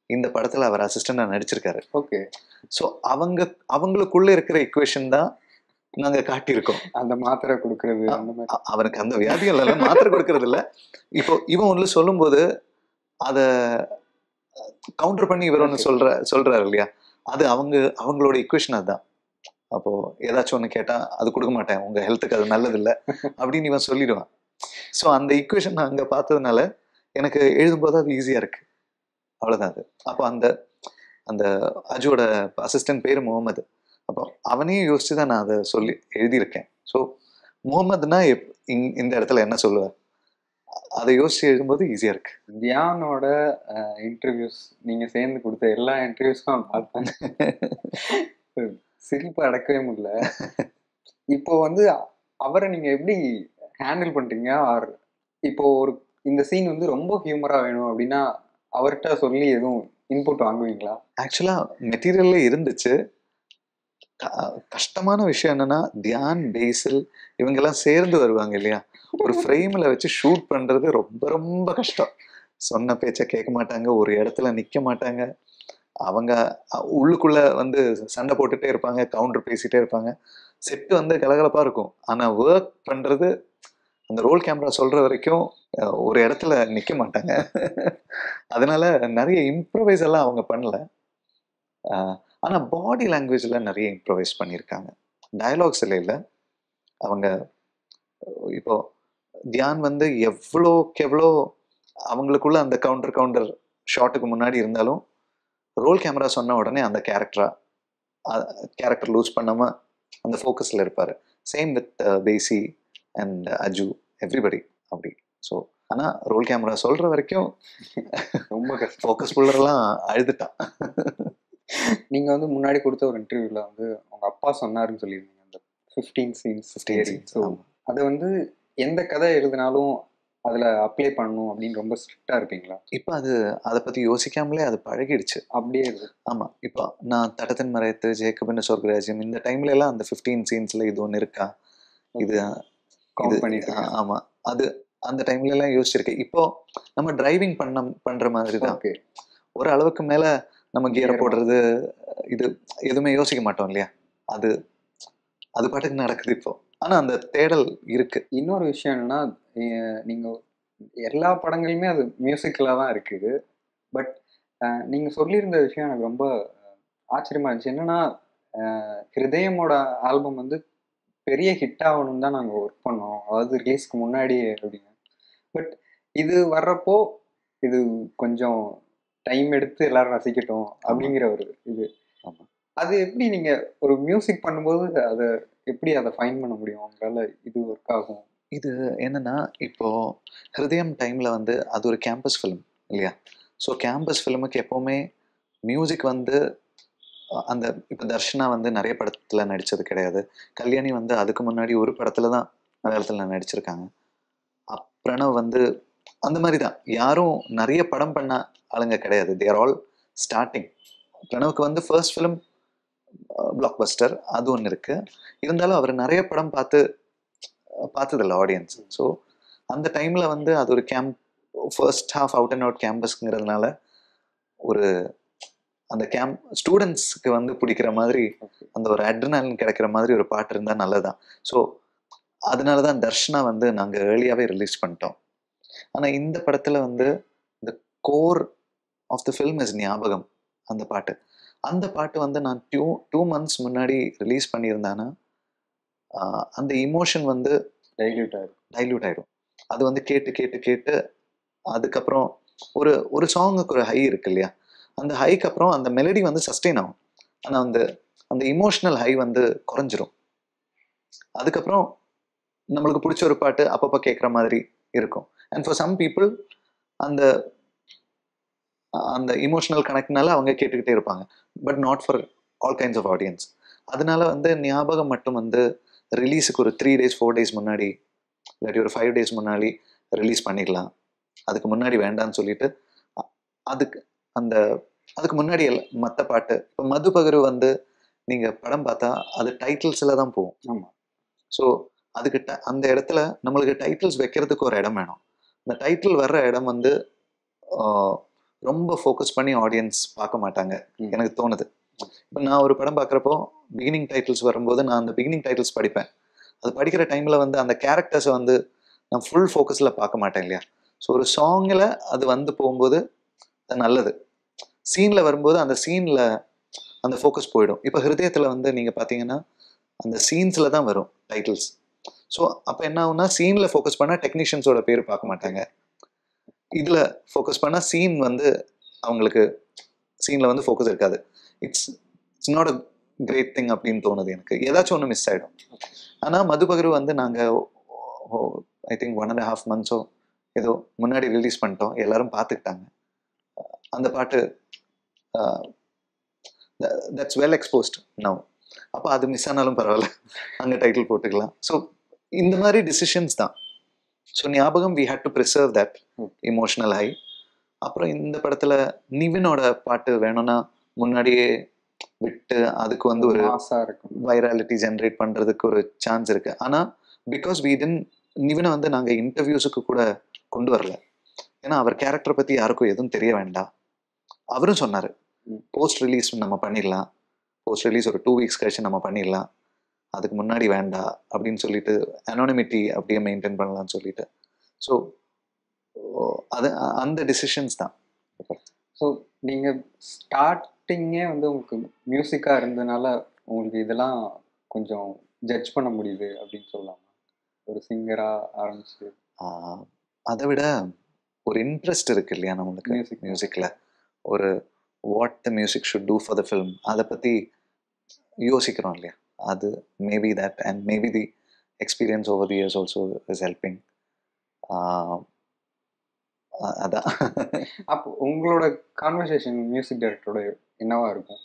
S1: இந்த படத்தில் அவர் அசிஸ்டண்டாக நடிச்சிருக்காரு.
S2: ஓகே.
S1: ஸோ அவங்களுக்குள்ளே இருக்கிற இக்குவேஷன் தான் நாங்கள் காட்டியிருக்கோம்.
S2: அந்த மாத்திரை கொடுக்கறது,
S1: அவனுக்கு அந்த வியாதிகள் எல்லாம் மாத்திரை கொடுக்கறது இல்லை. இப்போ இவன் ஒன்று சொல்லும்போது அதை கவுண்டர் பண்ணி இவர் ஒன்று சொல்றாரு இல்லையா, அது அவங்களோட இக்குவேஷன் அதுதான். அப்போ ஏதாச்சும் ஒன்று கேட்டால் அது கொடுக்க மாட்டேன், உங்க ஹெல்த்துக்கு அது நல்லதில்லை அப்படின்னு இவன் சொல்லிடுவான். ஸோ அந்த இக்குவேஷன் நான் அங்கே பார்த்ததுனால எனக்கு எழுதும்போது அது ஈஸியாக இருக்கு, அவ்வளோதான் அது. அப்போ அந்த அஜுவோட அசிஸ்டன்ட் பேர் முகமது. அப்போ அவனையும் யோசிச்சு தான் நான் அதை சொல்லி எழுதியிருக்கேன். ஸோ முகமதுனா இந்த இடத்துல என்ன சொல்லுவார், அதை யோசிச்சு எழுதும்போது ஈஸியாக இருக்கு.
S2: தியானோட இன்டர்வியூஸ் நீங்கள் சேர்ந்து கொடுத்த எல்லா இன்டர்வியூஸும் பார்த்தேன். சிரிப்பு அடக்கவே முடியல. இப்போ வந்து அவரை நீங்கள் எப்படி ஹேண்டில் பண்ணுறீங்க? ஆர் இப்போ இந்த சீன் வந்து ரொம்ப ஹியூமராக வேணும் அப்படின்னா அவர்கிட்ட சொல்லி எதுவும் இன்புட் வாங்குவீங்களா?
S1: ஆக்சுவலாக மெட்டீரியல்ல இருந்துச்சு. கஷ்டமான விஷயம் என்னன்னா, தியான், பேசில் இவங்கெல்லாம் சேர்ந்து வருவாங்க இல்லையா, ஒரு ஃப்ரேமில் வச்சு ஷூட் பண்ணுறது ரொம்ப ரொம்ப கஷ்டம். சொன்ன பேச்சை கேட்க மாட்டாங்க, ஒரு இடத்துல நிற்க மாட்டாங்க, அவங்க உள்ளுக்குள்ள வந்து சண்டை போட்டுட்டே இருப்பாங்க, கவுண்டர் பேசிட்டே இருப்பாங்க. செட்டு வந்து கலகலப்பாக இருக்கும். ஆனால் ஒர்க் பண்ணுறது அந்த ரோல் கேமரா சொல்கிற வரைக்கும் ஒரு இடத்துல நிற்க மாட்டாங்க. அதனால நிறைய இம்ப்ரவைஸ் எல்லாம் அவங்க பண்ணல. ஆனால் பாடி லாங்குவேஜில் நிறைய இம்ப்ரவைஸ் பண்ணியிருக்காங்க. டயலாக்ஸ் இல்லை. அவங்க இப்போ தியான் வந்து எவ்வளோ அவங்களுக்குள்ள அந்த கவுண்டர் ஷாட்டுக்கு முன்னாடி இருந்தாலும் ரோல் கேமரா சொன்ன உடனே அந்த கேரக்டர் லூஸ் பண்ணாமல் அந்த ஃபோக்கஸில் இருப்பார். சேம் வித் பேசி அண்ட் அஜு, எவ்ரிபடி அப்படி. ஸோ ஆனால் ரோல் கேமரா சொல்கிற வரைக்கும் ரொம்ப ஃபோக்கஸ் ஃபுல்லரெல்லாம் அழுதுட்டான்.
S2: நீங்கள் வந்து முன்னாடி கொடுத்த ஒரு இன்டர்வியூவில் வந்து உங்கள் அப்பா சொன்னாருன்னு சொல்லியிருந்தீங்க, அந்த 15 சீன்ஸ். ஸோ அதை வந்து எந்த கதை எழுதினாலும் அதில் அப்ளை பண்ணணும் அப்படின்னு ரொம்ப ஸ்ட்ரிக்டாக இருப்பீங்களா? இப்போ
S1: அதை பற்றி யோசிக்காமலே அது பழகிடுச்சு.
S2: அப்படியே இருக்கு.
S1: ஆமாம். இப்போ நான் தடத்தின் மறைத்து, ஜேக்கபின் சொர்க்கராஜ்யம், இந்த டைம்ல எல்லாம் அந்த 15 சீன்ஸில் இது ஒன்று இருக்கா, இது
S2: பண்ணிட்டு.
S1: ஆமாம், அது அந்த டைம்ல எல்லாம் யோசிச்சிருக்கேன். இப்போ நம்ம டிரைவிங் பண்ற மாதிரி தான். ஒரு அளவுக்கு மேல நம்ம கியரை போடுறது இது எதுவுமே யோசிக்க மாட்டோம் இல்லையா, அது பாட்டுக்கு நடக்குது இப்போ. ஆனா அந்த தேடல் இருக்கு.
S2: இன்னொரு விஷயம் என்னன்னா, நீங்க எல்லா படங்களுமே அது மியூசிக்கலா தான் இருக்குது. பட் நீங்க சொல்லியிருந்த விஷயம் எனக்கு ரொம்ப ஆச்சரியமா இருந்துச்சு. என்னன்னா, ஹிருதயமோட ஆல்பம் வந்து பெரிய ஹிட் ஆகணும்னு தான் நாங்கள் ஒர்க் பண்ணோம், அதாவது ரிலீஸ்க்கு முன்னாடி அப்படின்னு. பட் இது வர்றப்போ இது கொஞ்சம் டைம் எடுத்து எல்லாரும் ரசிக்கட்டும் அப்படிங்கிற ஒரு இது. அது எப்படி நீங்க ஒரு மியூசிக் பண்ணும்போது அதை எப்படி அதை ஃபைன் பண்ண முடியும் உங்களால? இது ஒர்க் ஆகும்.
S1: இது என்னன்னா, இப்போ ஹிருதயம் டைம்ல வந்து அது ஒரு கேம்பஸ் ஃபிலிம் இல்லையா. ஸோ கேம்பஸ் ஃபிலிமுக்கு எப்போவுமே மியூசிக் வந்து அந்த இப்போ தர்ஷனா வந்து நிறைய படத்துல நடிச்சது கிடையாது. கல்யாணி வந்து அதுக்கு முன்னாடி ஒரு படத்துல தான் மலையாளத்துல நடிச்சிருக்காங்க. பிரணவ் வந்து அந்த மாதிரி தான், யாரும் நிறைய படம் பண்ண ஆளுங்க கிடையாது. They are all starting. பிரணவுக்கு வந்து ஃபர்ஸ்ட் ஃபிலிம் பிளாக் பஸ்டர், அது ஒன்று இருக்கு. இருந்தாலும் அவர் நிறைய படம் பார்த்ததில்ல ஆடியன்ஸ். ஸோ அந்த டைம்ல வந்து அது ஒரு first half out and out கேம்பஸ்ங்கிறதுனால ஒரு அந்த ஸ்டூடெண்ட்ஸ்க்கு வந்து பிடிக்கிற மாதிரி அந்த ஒரு அட்ரினலின் கிடைக்கிற மாதிரி ஒரு பாட்டு இருந்தால் நல்லதான். ஸோ அதனால தான் தர்ஷனா வந்து நாங்கள் ஏர்லியாகவே ரிலீஸ் பண்ணிட்டோம். ஆனால் இந்த படத்தில் வந்து இந்த core of the film is ஞாபகம். அந்த பாட்டு வந்து நான் 2 months முன்னாடி ரிலீஸ் பண்ணியிருந்தானா அந்த இமோஷன் வந்து டைல்யூட் ஆகிடும். அது வந்து கேட்டு அதுக்கப்புறம் ஒரு சாங்குக்கு ஒரு ஹை இருக்கு இல்லையா, அந்த ஹைக்கு அப்புறம் அந்த மெலடி வந்து சஸ்டெயின் ஆகும். ஆனால் அந்த இமோஷனல் ஹை வந்து குறைஞ்சிரும். அதுக்கப்புறம் நம்மளுக்கு பிடிச்ச ஒரு பாட்டு அப்பப்போ கேட்குற மாதிரி இருக்கும். அண்ட் ஃபார் சம் பீப்புள் அந்த இமோஷனல் கனெக்ட்னால அவங்க கேட்டுக்கிட்டே இருப்பாங்க. But not for all kinds of audience. அதனால வந்து ஞாபகம் மட்டும் வந்து ரிலீஸுக்கு ஒரு 3 days 4 days முன்னாடி இல்லாட்டி ஒரு 5 days முன்னாடி ரிலீஸ் பண்ணிக்கலாம். அதுக்கு முன்னாடி வேண்டாம்னு சொல்லிட்டு அதுக்கு அந்த அதுக்கு முன்னாடி மற்ற பாட்டு இப்போ மதுபகரு வந்து நீங்கள் படம் பார்த்தா அது டைட்டில்ஸில் தான் போகும்.
S2: ஆமாம்.
S1: ஸோ அதுக்கு அந்த இடத்துல நம்மளுக்கு டைட்டில்ஸ் வைக்கிறதுக்கு ஒரு இடம் வேணும். அந்த டைட்டில் வர்ற இடம் வந்து ரொம்ப ஃபோக்கஸ் பண்ணி ஆடியன்ஸ் பார்க்க மாட்டாங்க எனக்கு தோணுது. இப்போ நான் ஒரு படம் பார்க்குறப்போ பிகினிங் டைட்டில்ஸ் வரும்போது நான் அந்த பிகினிங் டைட்டில்ஸ் படிப்பேன். அது படிக்கிற டைமில் வந்து அந்த கேரக்டர்ஸை வந்து நான் ஃபுல் ஃபோக்கஸில் பார்க்க மாட்டேன் இல்லையா. ஸோ ஒரு சாங்கில் அது வந்து போகும்போது அது நல்லது. சீனில் வரும்போது அந்த சீனில் அந்த ஃபோக்கஸ் போயிடும். இப்போ ஹிருதயத்தில் வந்து நீங்கள் பார்த்தீங்கன்னா அந்த சீன்ஸில் தான் வரும் டைட்டில்ஸ். ஸோ அப்போ என்ன ஆகுனா சீனில் ஃபோக்கஸ் பண்ணால் டெக்னீஷியன்ஸோட பேர் பார்க்க மாட்டாங்க. இதில் ஃபோக்கஸ் பண்ணால் சீன் வந்து அவங்களுக்கு சீனில் வந்து ஃபோக்கஸ் இருக்காது. It's not a great thing அப்படின்னு தோணுது எனக்கு. ஏதாச்சும் ஒன்று மிஸ் ஆகிடும். ஆனால் மதுபகரு வந்து நாங்கள் ஐ திங்க் 1.5 months ஏதோ முன்னாடி ரிலீஸ் பண்ணிட்டோம். எல்லாரும் பார்த்துக்கிட்டாங்க அந்த பாட்டு. That's well exposed now. அப்போ அது மிஸ் ஆனாலும் பரவாயில்ல, அங்கே டைட்டில் போட்டுக்கலாம். ஸோ இந்த மாதிரி டிசிஷன்ஸ் தான். ஸோ ஞாபகம் we had to preserve that emotional high. அப்புறம் இந்த படத்தில் நிவினோட பாட்டு வேணும்னா முன்னாடியே விட்டு அதுக்கு வந்து ஒரு வைராலிட்டி ஜென்ரேட் பண்ணுறதுக்கு ஒரு சான்ஸ் இருக்குது. ஆனால் பிகாஸ் நிவினை வந்து நாங்கள் இன்டர்வியூஸுக்கு கூட கொண்டு வரல. ஏன்னா அவர் கேரக்டரை பற்றி யாருக்கும் எதுவும் தெரிய வேண்டாம். அவரும் சொன்னார் போஸ்ட் ரிலீஸ் நம்ம பண்ணிடலாம், போஸ்ட் ரிலீஸ் ஒரு 2 weeks கழிச்சு நம்ம பண்ணிடலாம், அதுக்கு முன்னாடி வேண்டாம் அப்படின்னு சொல்லிட்டு அனானிமிட்டி அப்படியே மெயின்டைன் பண்ணலாம்னு சொல்லிட்டு. ஸோ அது அந்த டிசிஷன்ஸ் தான்.
S2: ஸோ நீங்கள் ஸ்டார்டிங்கே வந்து உங்களுக்கு மியூசிக்காக இருந்ததுனால உங்களுக்கு இதெல்லாம் கொஞ்சம் ஜட்ஜ் பண்ண முடியுது அப்படின்னு சொல்லலாமா? ஒரு சிங்கராக ஆரம்பிச்சு
S1: அதை விட ஒரு இன்ட்ரெஸ்ட் இருக்கு இல்லையா நம்மளுக்கு மியூசிக்கில். ஒரு what the music should do for the film அதை பற்றி யோசிக்கிறோம் இல்லையா. அது maybe that and maybe the experience over the years also is helping. அதான்.
S2: அப்போ உங்களோட கான்வர்சேஷன் மியூசிக் டைரக்டரோட என்னவா இருக்கும்?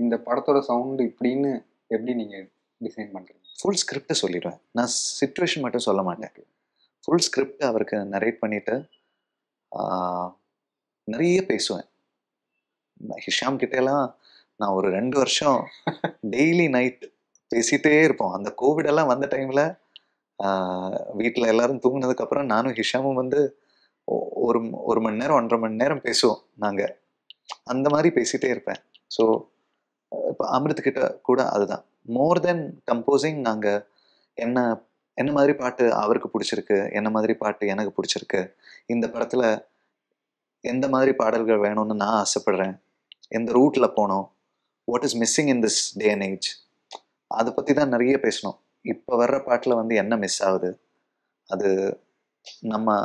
S2: இந்த படத்தோட சவுண்டு இப்படின்னு எப்படி நீங்கள் டிசைன் பண்ணுறீங்க?
S1: ஃபுல் ஸ்கிரிப்டை சொல்லிடுவேன் நான், சிச்சுவேஷன் மட்டும் சொல்ல மாட்டேன். ஃபுல் ஸ்கிரிப்ட் அவருக்கு நரேட் பண்ணிவிட்டு நிறைய பேசுவேன். ஹிஷாம் கிட்டேலாம் நான் ஒரு 2 வருஷம் டெய்லி நைட் பேசிகிட்டே இருப்போம். அந்த கோவிடெல்லாம் வந்த டைமில் வீட்டில் எல்லோரும் தூங்கினதுக்கப்புறம் நானும் ஹிஷாமும் வந்து ஒரு மணி நேரம் 1.5 மணி நேரம் பேசுவோம் நாங்கள். அந்த மாதிரி பேசிகிட்டே இருப்பேன். ஸோ இப்போ அமிர்த்கிட்ட கூட அதுதான். மோர் தென் கம்போசிங் நாங்கள் என்ன மாதிரி பாட்டு அவருக்கு பிடிச்சிருக்கு, என்ன மாதிரி பாட்டு எனக்கு பிடிச்சிருக்கு, இந்த படத்தில் எந்த மாதிரி பாடல்கள் வேணும்னு நான் ஆசைப்படுறேன், எந்த ரூட்டில் போனோம், what is missing in this day and age, அதை பற்றி தான் நிறைய பேசணும். இப்போ வர்ற பாட்டில் வந்து என்ன மிஸ் ஆகுது, அது நம்ம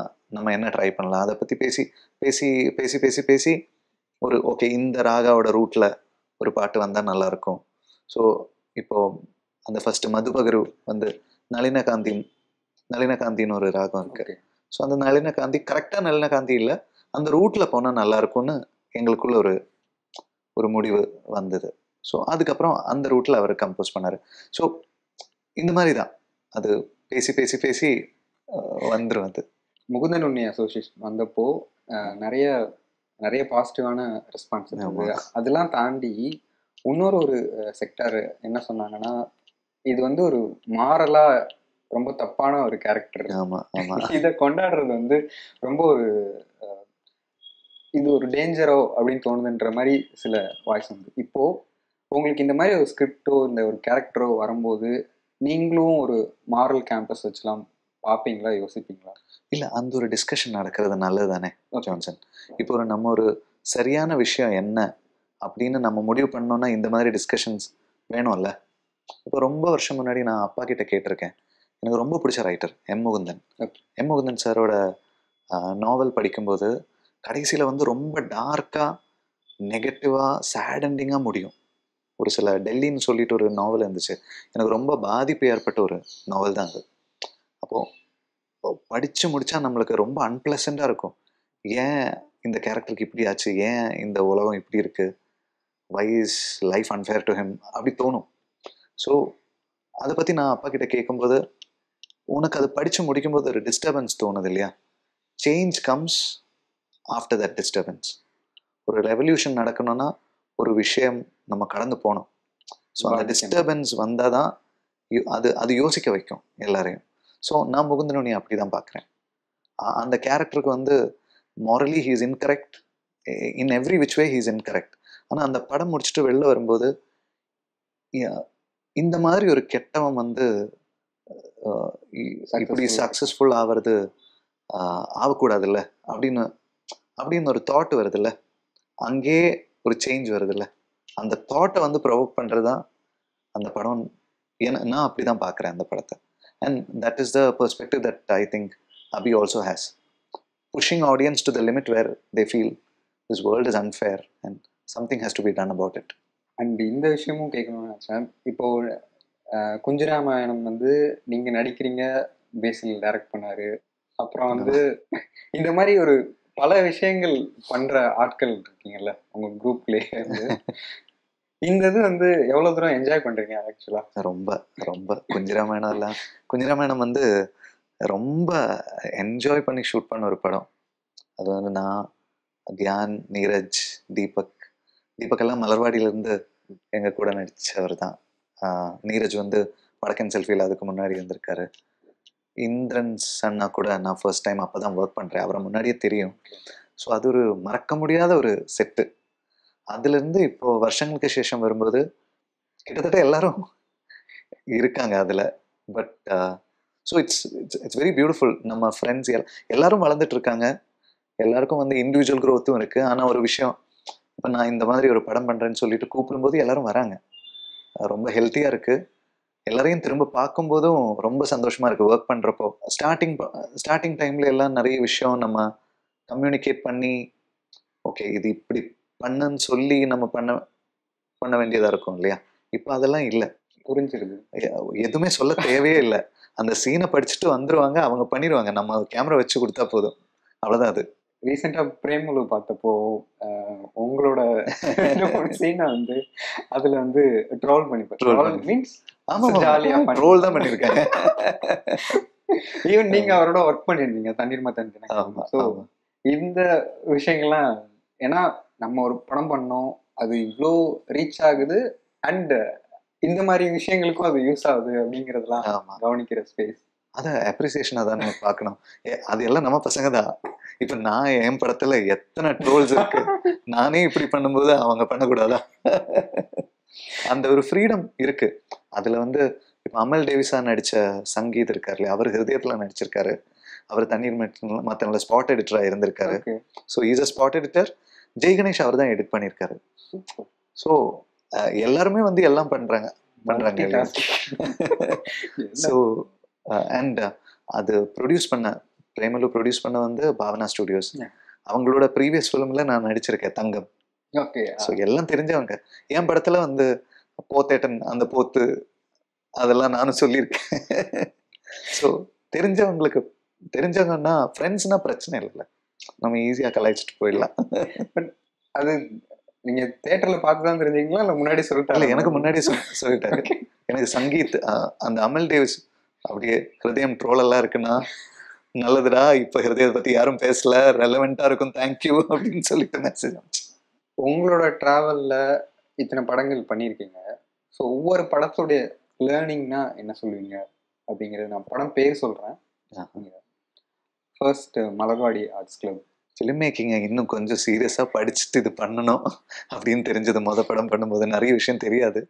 S1: என்ன ட்ரை பண்ணலாம், அதை பற்றி பேசி பேசி பேசி பேசி பேசி ஒரு ஓகே இந்த ராகாவோட ரூட்டில் ஒரு பாட்டு வந்தால் நல்லாயிருக்கும். ஸோ இப்போது அந்த ஃபஸ்ட்டு மதுபகரு வந்து நளினகாந்தின்னு ஒரு ராகம் இருக்குது. ஸோ அந்த நளினகாந்தி கரெக்டாக நளினகாந்தி இல்லை, அந்த ரூட்டில் போனால் நல்லாயிருக்கும்னு எங்களுக்குள்ள ஒரு முடிவு வந்தது. ஸோ அதுக்கப்புறம் அந்த ரூட்டில் அவர் கம்போஸ் பண்ணார். ஸோ இந்த மாதிரி தான் அது பேசி பேசி பேசி வந்துடும். அது
S2: முகுந்தன் உன்னி அசோசியேஷன் வந்தப்போ நிறைய பாசிட்டிவான ரெஸ்பான்ஸ் இருந்தது. அதெல்லாம் தாண்டி இன்னொரு செக்டர் என்ன சொன்னாங்கன்னா, இது வந்து ஒரு மாரலா ரொம்ப தப்பான ஒரு கேரக்டர், இதை கொண்டாடுறது வந்து ரொம்ப இது ஒரு டேஞ்சரோ அப்படின்னு தோணுதுன்ற மாதிரி சில வாய்ஸ் வந்து. இப்போ உங்களுக்கு இந்த மாதிரி ஒரு ஸ்கிரிப்டோ இந்த ஒரு கேரக்டரோ வரும்போது நீங்களும் ஒரு மாரல் கேம்பஸ் வச்சுலாம் பார்ப்பீங்களா, யோசிப்பீங்களா?
S1: இல்லை, அந்த ஒரு டிஸ்கஷன் நடக்கிறது நல்லது தானே ஜான்சன். இப்போ நம்ம ஒரு சரியான விஷயம் என்ன அப்படின்னு நம்ம முடிவு பண்ணோம்னா இந்த மாதிரி டிஸ்கஷன்ஸ் வேணும்ல. இப்போ ரொம்ப வருஷம் முன்னாடி நான் அப்பா கிட்ட கேட்டிருக்கேன். எனக்கு ரொம்ப பிடிச்ச ரைட்டர் எம் முகுந்தன் சாரோட நாவல் படிக்கும்போது கடைசியில் வந்து ரொம்ப டார்க்காக நெகட்டிவாக சேட் எண்டிங்காக முடியும். ஒரு சில டெல்லின்னு சொல்லிட்டு ஒரு நாவல் இருந்துச்சு, எனக்கு ரொம்ப பாதிப்பு ஏற்பட்ட ஒரு நாவல் தான் அது. அப்போது படித்து முடித்தா நம்மளுக்கு ரொம்ப அன்பிளசண்ட்டாக இருக்கும். ஏன் இந்த கேரக்டருக்கு இப்படி ஆச்சு, ஏன் இந்த உலகம் இப்படி இருக்குது, why is life unfair to him அப்படி தோணும். ஸோ அதை பற்றி நான் அப்பா கிட்ட கேட்கும்போது, உனக்கு அது படித்து முடிக்கும்போது ஒரு டிஸ்டர்பன்ஸ் தோணுது இல்லையா? Change comes after that disturbance. ஒரு ரெவல்யூஷன் நடக்கணும்னா ஒரு விஷயம் நம்ம கடந்து போகணும். ஸோ அந்த டிஸ்டர்பன்ஸ் வந்தால் தான் அது யோசிக்க வைக்கும் எல்லாரையும். ஸோ நான் முகுந்தனி அப்படி தான் பார்க்குறேன். அந்த கேரக்டருக்கு வந்து morally he is incorrect, in every which way he is incorrect. ஆனால் அந்த படம் முடிச்சுட்டு வெளில வரும்போது இந்த மாதிரி ஒரு கெட்டவன் வந்து இப்படி சக்ஸஸ்ஃபுல் ஆகிறது ஆகக்கூடாதுல்ல அப்படின்னு ஒரு தாட் வருதுல்ல, அங்கேயே ஒரு சேஞ்ச் வருதுல்ல. அந்த தாட்டை வந்து ப்ரொவோக் பண்ணுறது தான் அந்த படம். நான் அப்படி தான் பார்க்குறேன் அந்த படத்தை. And that is the perspective that I think Abhi also has. Pushing audience to the limit where they feel this world is unfair and something has to be done about it.
S2: And இந்த விஷயமும் கேட்கணும்னு நினச்சேன். இப்போது குஞ்சராமாயணம் வந்து நீங்கள் நடிக்கிறீங்க, பேசில் direct பண்ணார். அப்புறம் வந்து இந்த மாதிரி ஒரு பல விஷயங்கள் பண்ணுற ஆட்கள் இருக்கீங்கல்ல உங்கள் குரூப்லேயே வந்து. இந்த இது வந்து எவ்வளோ தூரம் என்ஜாய் பண்ணுறீங்க ஆக்சுவலாக?
S1: ரொம்ப ரொம்ப குஞ்சராமாயணம் வந்து ரொம்ப என்ஜாய் பண்ணி ஷூட் பண்ண ஒரு படம். அது வந்து நான், தியான், நீரஜ், தீபக் எல்லாம் மலர்வாடியிலேருந்து எங்கள் கூட நடித்தவர் தான். நீரஜ் வந்து வடக்கன் செல்ஃபியில் அதுக்கு முன்னாடி வந்திருக்காரு. இந்திரன் அண்ணா கூட நான் ஃபர்ஸ்ட் டைம் அப்போ தான் ஒர்க் பண்ணுறேன், அவரை முன்னாடியே தெரியும். ஸோ அது ஒரு மறக்க முடியாத ஒரு செட்டு. அதுலேருந்து இப்போது வருஷங்களுக்கு சேஷம் வரும்போது கிட்டத்தட்ட எல்லாரும் இருக்காங்க அதில். But so it's very beautiful. நம்ம ஃப்ரெண்ட்ஸ் எல்லாரும் வளர்ந்துட்டு இருக்காங்க, எல்லாருக்கும் வந்து இண்டிவிஜுவல் க்ரோத்தும் இருக்குது. ஆனால் ஒரு விஷயம், இப்போ நான் இந்த மாதிரி ஒரு படம் பண்ணுறேன்னு சொல்லிட்டு கூப்பிடும்போது எல்லாரும் வராங்க. ரொம்ப ஹெல்த்தியாக இருக்குது. எல்லாரையும் திரும்ப பார்க்கும்போதும் ரொம்ப சந்தோஷமாக இருக்குது. ஒர்க் பண்ணுறப்போ ஸ்டார்டிங் டைமில் எல்லாம் நிறைய விஷயம் நம்ம கம்யூனிகேட் பண்ணி, ஓகே இது இப்படி பண்ணுன்னு சொல்லி நம்ம பண்ண வேண்டியதாக இருக்கும் இல்லையா? இப்போ அதெல்லாம் இல்லை,
S2: புரிஞ்சிருது.
S1: எதுவுமே சொல்ல தேவையே இல்லை. அந்த சீனை படிச்சுட்டு வந்துருவாங்க, அவங்க பண்ணிடுவாங்க. நம்ம கேமரா வச்சு கொடுத்தா போதும், அவ்வளோதான். அது
S2: ரீசெண்டாக பிரேமலு பார்த்தப்போ உங்களோட சீனை வந்து அதில் வந்து ட்ரோல் மீன்ஸ் ஜாலியாக
S1: ட்ரோல் தான் பண்ணியிருக்காங்க.
S2: ஈவன் நீங்கள் அவரோட ஒர்க் பண்ணியிருந்தீங்க தண்ணீர் மத்தன். ஸோ இந்த விஷயங்கள்லாம், ஏன்னா நம்ம ஒரு படம் பண்ணோம், அது இவ்வளோ ரீச் ஆகுது, அண்ட் இந்த மாதிரி விஷயங்களுக்கும் அது யூஸ் ஆகுது அப்படிங்கிறதுலாம் கவனிக்கிற ஸ்பேஸ்.
S1: அதை அப்ரிசியேஷனாக தான் நம்ம பார்க்கணும். அது எல்லாம் நம்ம பசங்க தான். இப்போ நான் என் படத்தில் எத்தனை ட்ரோல்ஸ் இருக்கு, நானே இப்படி பண்ணும்போது அவங்க பண்ணக்கூடாதா? அந்த ஒரு ஃப்ரீடம் இருக்கு அதில். வந்து இப்போ அமல் டேவிஸா நடித்த சங்கீத் இருக்கார் இல்லையா, அவர் ஹிருதயத்தில் நடிச்சிருக்காரு. அவர் தண்ணீர் மத்தனில் ஸ்பாட் எடிட்டராக இருந்திருக்காரு. So is a spot editor. Jai Ganesh அவர் தான் எடிட் பண்ணியிருக்காரு. ஸோ எல்லாருமே வந்து எல்லாம் பண்றாங்க. ஸோ அண்ட் அது ப்ரொடியூஸ் பண்ண பிரேமலு ப்ரொடியூஸ் பண்ண வந்து பாவனா ஸ்டுடியோஸ். அவங்களோட ப்ரீவியஸ் ஃபிலிம்ல நான் நடிச்சிருக்கேன், தங்கம். ஸோ எல்லாம் தெரிஞ்சவங்க. என் படத்துல வந்து போத்தேட்டன், அந்த போத்து, அதெல்லாம் நானும் சொல்லியிருக்கேன். ஸோ தெரிஞ்சவங்கன்னா ஃப்ரெண்ட்ஸ்னா பிரச்சனை இல்லைல்ல, நம்ம ஈஸியாக கலாய்ச்சிட்டு போயிடலாம்.
S2: அது நீங்க தியேட்டர்ல பார்த்து தான் தெரிஞ்சீங்களா இல்லை முன்னாடி சொல்லிட்டாரு?
S1: எனக்கு முன்னாடி சொல்லிட்டாரு. எனக்கு சங்கீத், அந்த அமல் டேவிஸ் அப்படியே ஹிருதயம் ட்ரோல் எல்லாம் இருக்குன்னா, நல்லதுடா, இப்போ ஹிருதயத்தை பத்தி யாரும் பேசல, ரெலவெண்டா இருக்கும், தேங்க்யூ அப்படின்னு சொல்லிட்டு மெசேஜ் ஆச்சு.
S2: உங்களோட டிராவல்ல இத்தனை படங்கள் பண்ணியிருக்கீங்க. ஸோ ஒவ்வொரு படத்துடைய லேர்னிங்னா என்ன சொல்லுவீங்க அப்படிங்கிறது? நான் படம் பேர் சொல்றேன். First Malarvadi arts club.
S1: Film மேக்கிங்கை இன்னும் கொஞ்சம் சீரியஸாக படிச்சுட்டு இது பண்ணணும் அப்படின்னு தெரிஞ்சது. படம் பண்ணும்போது நிறைய விஷயம் தெரியாது,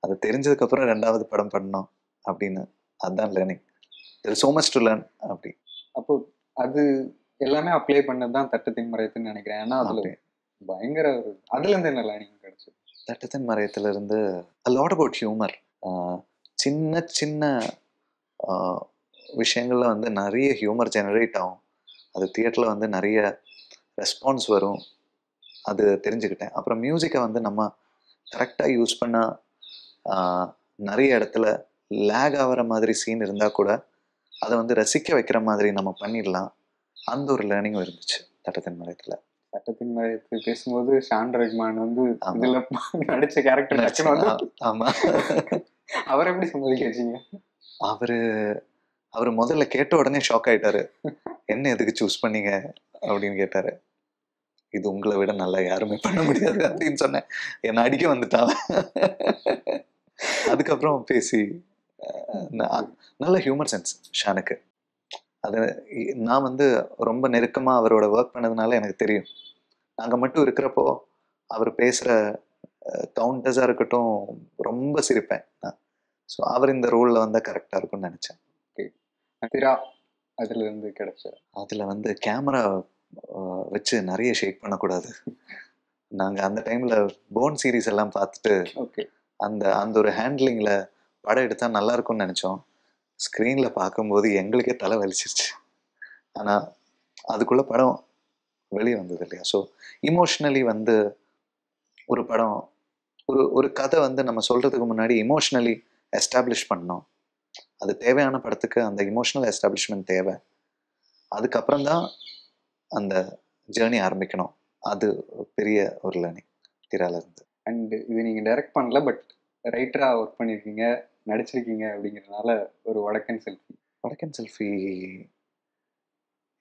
S1: அது தெரிஞ்சதுக்கப்புறம் 2வது படம் பண்ணணும் அப்படின்னு. அதுதான் learning. There so much to learn. அப்படி
S2: அப்போ அது எல்லாமே அப்ளை பண்ணது தான் தட்டத்தின் மறையத்துன்னு நினைக்கிறேன். ஏன்னா அதில் பயங்கர ஒரு, அதுலேருந்து என்ன லேர்னிங் கிடைச்சது?
S1: தட்டத்தின் மறையத்துலேருந்து a lot about humor. சின்ன சின்ன விஷயங்கள்ல வந்து நிறைய ஹியூமர் ஜெனரேட் ஆகும். அது தியேட்டரில் வந்து நிறைய ரெஸ்பான்ஸ் வரும், அது தெரிஞ்சுக்கிட்டேன். அப்புறம் மியூசிக்கை வந்து நம்ம கரெக்டாக யூஸ் பண்ணால் நிறைய இடத்துல லேக் ஆகிற மாதிரி சீன் இருந்தால் கூட அதை வந்து ரசிக்க வைக்கிற மாதிரி நம்ம பண்ணிடலாம். அந்த ஒரு லேர்னிங்கும் இருந்துச்சு தட்டத்தின் மறையத்தில்.
S2: சட்டத்தின் மறையத்தில் பேசும்போது ஷான் ரஹ்மான் வந்து
S1: ஆமா.
S2: இதுல நடிச்ச கேரக்டர் டக்குன்னு வந்து
S1: ஆமா.
S2: அவரை எப்படி சமாளிக்க வச்சீங்க?
S1: அவரு முதல்ல கேட்ட உடனே ஷாக் ஆயிட்டாரு. என்ன எதுக்கு சூஸ் பண்ணீங்க அப்படின்னு கேட்டாரு. இது உங்களை விட நல்லா யாருமே பண்ண முடியாது அப்படின்னு சொன்னேன். என்ன அடிக்க வந்துட்டான். அதுக்கப்புறம் பேசி நல்ல ஹியூமர் சென்ஸ் ஷானுக்கு. அது நான் வந்து ரொம்ப நெருக்கமா அவரோட ஒர்க் பண்ணதுனால எனக்கு தெரியும். நாங்க மட்டும் இருக்கிறப்போ அவர் பேசுற கவுண்டர்ஸா இருக்கட்டும் ரொம்ப சிரிப்பேன் நான். ஸோ அவர் இந்த ரோல்ல வந்தா கரெக்டா இருக்கும்னு நினைச்சேன்.
S2: திரா அதுல இருந்து கிடைச்ச
S1: அதுல வந்து கேமரா வச்சு நிறைய ஷேக் பண்ணக்கூடாது. நாங்க அந்த டைம்ல போன் சீரீஸ் எல்லாம் பார்த்துட்டு
S2: ஓகே
S1: அந்த அந்த ஒரு ஹேண்ட்லிங்ல படம் எடுத்தா நல்லா இருக்கும்னு நினைச்சோம். ஸ்க்ரீன்ல பார்க்கும்போது எங்களுக்கே தலை வலிச்சிருச்சு. ஆனா அதுக்குள்ள படம் வெளியே வந்தது இல்லையா. ஸோ இமோஷ்னலி வந்து ஒரு படம் ஒரு கதை வந்து நம்ம சொல்றதுக்கு முன்னாடி இமோஷ்னலி எஸ்டாப்ளிஷ் பண்ணோம். அது தேவையான படத்துக்கு அந்த இமோஷனல் எஸ்டாப்ளிஷ்மெண்ட் தேவை. அதுக்கப்புறம் தான் அந்த ஜேர்னி ஆரம்பிக்கணும். அது பெரிய ஒரு லேர்னிங் திரால இருந்து.
S2: அண்ட் இது நீங்க டைரக்ட் பண்ணல, பட் ரைட்டரா ஒர்க் பண்ணியிருக்கீங்க, நடிச்சிருக்கீங்க அப்படிங்கிறதுனால ஒரு வடக்கன் செல்ஃபி.
S1: வடக்கன் செல்ஃபி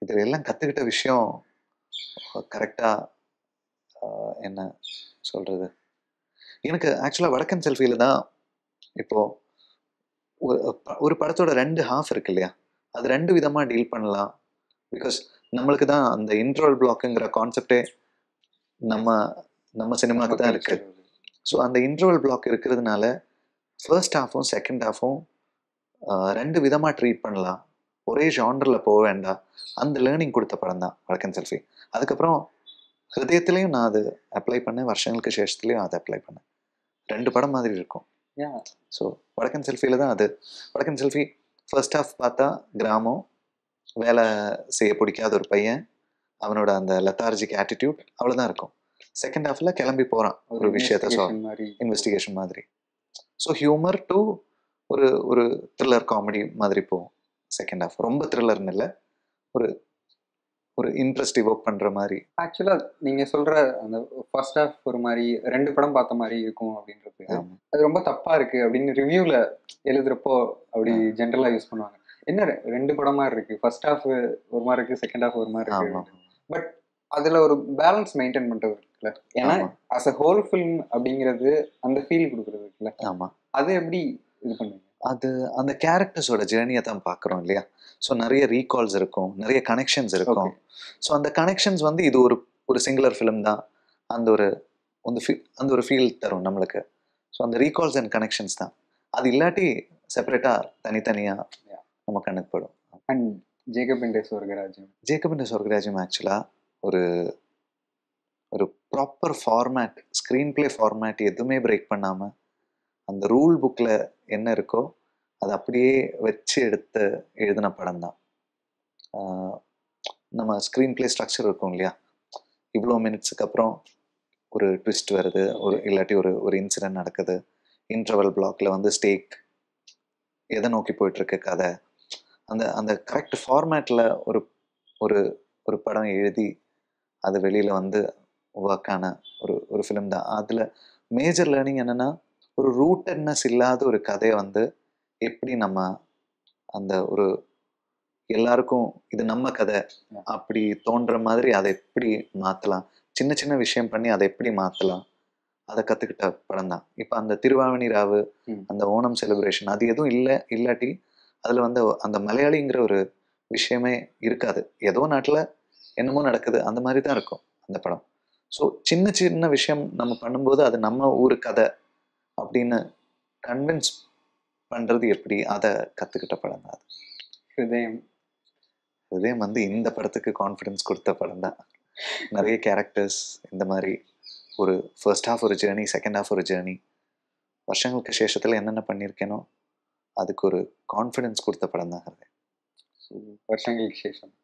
S1: இதில் எல்லாம் கற்றுக்கிட்ட விஷயம் கரெக்டாக என்ன சொல்கிறது, எனக்கு ஆக்சுவலாக வடக்கன் செல்ஃபியில் தான் இப்போது ஒரு படத்தோட 2 ஹாஃப் இருக்கு இல்லையா, அது 2 விதமாக டீல் பண்ணலாம். பிகாஸ் நம்மளுக்கு தான் அந்த இன்ட்ரோல் பிளாக்குங்கிற கான்செப்டே நம்ம சினிமாவுக்கு தான் இருக்குது. ஸோ அந்த இன்ட்ரோல் பிளாக் இருக்கிறதுனால ஃபர்ஸ்ட் ஹாஃபும் செகண்ட் ஹாஃபும் 2 விதமாக ட்ரீட் பண்ணலாம். ஒரே ஜானரில் போக வேண்டாம். அந்த லேர்னிங் கொடுத்த படம் தான் வடக்கன் செல்ஃபி. அதுக்கப்புறம் ஹிருதயத்துலேயும் நான் அது அப்ளை பண்ணேன், வருஷங்களுக்கு சேஷத்துலேயும் அதை அப்ளை பண்ணேன். 2 படம் மாதிரி இருக்கும். ஸோ வடக்கன் செல்ஃபியில் தான் அது. வடக்கன் செல்ஃபி ஃபர்ஸ்ட் ஹாஃப் பார்த்தா கிராமம், வேலை செய்ய பிடிக்காத ஒரு பையன், அவனோட அந்த லெத்தார்ஜிக் ஆட்டிடியூட் அவ்வளோதான் இருக்கும். செகண்ட் ஹாஃபில் கிளம்பி போகிறான் ஒரு விஷயத்த இன்வெஸ்டிகேஷன் மாதிரி. ஸோ ஹியூமர் டு ஒரு ஒரு த்ரில்லர் காமெடி மாதிரி போகும் செகண்ட் ஹாஃப். ரொம்ப த்ரில்லர்னு இல்லை, ஒரு ஒரு இன்ட்ரெஸ்ட் இவோக் பண்ணுற மாதிரி.
S2: ஆக்சுவலாக நீங்கள் சொல்கிற அந்த ஃபர்ஸ்ட் ஹாஃப் ஒரு மாதிரி 2 படம் பார்த்த மாதிரி இருக்கும் அப்படின்றது அது ரொம்ப தப்பாக இருக்குது அப்படின்னு ரிவ்யூவில் எழுதுகிறப்போ அப்படி ஜென்ரலாக யூஸ் பண்ணுவாங்க. என்ன 2 படம் மாதிரி இருக்குது, ஃபர்ஸ்ட் ஹாஃப் ஒரு மாதிரி இருக்குது, செகண்ட் ஹாஃப் ஒரு மாதிரி இருக்குது. பட் அதில் ஒரு பேலன்ஸ் மெயின்டைன் பண்ணுறது இருக்குல்ல, ஏன்னா அஸ் அ ஹோல் ஃபில்ம் அப்படிங்கிறது அந்த ஃபீல் கொடுக்குறது இருக்குல்ல.
S1: ஆமாம்,
S2: அது எப்படி இது பண்ணுவீங்க?
S1: அது அந்த கேரக்டர்ஸோட ஜேர்னியை தான் பார்க்குறோம் இல்லையா. ஸோ நிறைய ரீகால்ஸ் இருக்கும், நிறைய கனெக்ஷன்ஸ் இருக்கும். ஸோ அந்த கனெக்ஷன்ஸ் வந்து இது ஒரு சிங்குலர் ஃபிலிம் தான், அந்த ஒரு ஃபீல் தரும் நம்மளுக்கு. ஸோ அந்த ரீகால்ஸ் அண்ட் கனெக்ஷன்ஸ் தான். அது இல்லாட்டி செப்பரேட்டாக தனித்தனியாக நம்ம கண்ணுக்கு படும்.
S2: அண்ட் ஜேக்கப் இன்
S1: சொர்க்கராஜ்யம் ஆக்சுவலாக ஒரு proper format, screen play format எதுவுமே பிரேக் பண்ணாமல் அந்த ரூல் புக்கில் என்ன இருக்கோ அதை அப்படியே வச்சு எடுத்து எழுதின படம் தான். நம்ம ஸ்க்ரீன் பிளே ஸ்ட்ரக்சர் இருக்கும் இல்லையா, இவ்வளோ மினிட்ஸுக்கு அப்புறம் ஒரு ட்விஸ்ட் வருது, இல்லாட்டி ஒரு இன்சிடென்ட் நடக்குது, இன்டர்வல் பிளாக்ல வந்து ஸ்டேக் எதை நோக்கி போயிட்டுருக்கு கதை, அந்த கரெக்ட் ஃபார்மேட்டில் ஒரு படம் எழுதி அது வெளியில் வந்து ஒர்க்கான ஒரு ஃபிலிம் தான். அதில் மேஜர் லேர்னிங் என்னென்னா, ஒரு ரூட்டட்னஸ் இல்லாத ஒரு கதையை வந்து எப்படி நம்ம அந்த எல்லாருக்கும் இது நம்ம கதை அப்படி தோன்ற மாதிரி அதை எப்படி மாற்றலாம், சின்ன சின்ன விஷயம் பண்ணி அதை எப்படி மாற்றலாம், அதை கற்றுக்கிட்ட படம் தான். இப்போ அந்த திருவாவணி ராவு, அந்த ஓணம் செலிப்ரேஷன், அது எதுவும் இல்லாட்டி அதில் வந்து அந்த மலையாளிங்கிற ஒரு விஷயமே இருக்காது. ஏதோ நாட்டில் என்னமோ நடக்குது அந்த மாதிரி தான் இருக்கும் அந்த படம். ஸோ சின்ன சின்ன விஷயம் நம்ம பண்ணும்போது அது நம்ம ஊர் கதை அப்படின்னு கன்வின்ஸ் பண்ணுறது எப்படி, அதை கற்றுக்கிட்ட படம் தான் அது. ஹிருதயம் வந்து இந்த படத்துக்கு கான்ஃபிடென்ஸ் கொடுத்த படம் தான். நிறைய கேரக்டர்ஸ் இந்த மாதிரி ஒரு ஃபர்ஸ்ட் ஹாஃப் ஒரு ஜேர்னி, செகண்ட் ஹாஃப் ஒரு ஜேர்னி, வருஷங்களுக்கு சேஷத்தில் என்னென்ன பண்ணியிருக்கேனோ அதுக்கு ஒரு கான்ஃபிடென்ஸ் கொடுத்த படம் தான் ஹிருதயம்.
S2: வருஷங்களுக்கு சேஷம்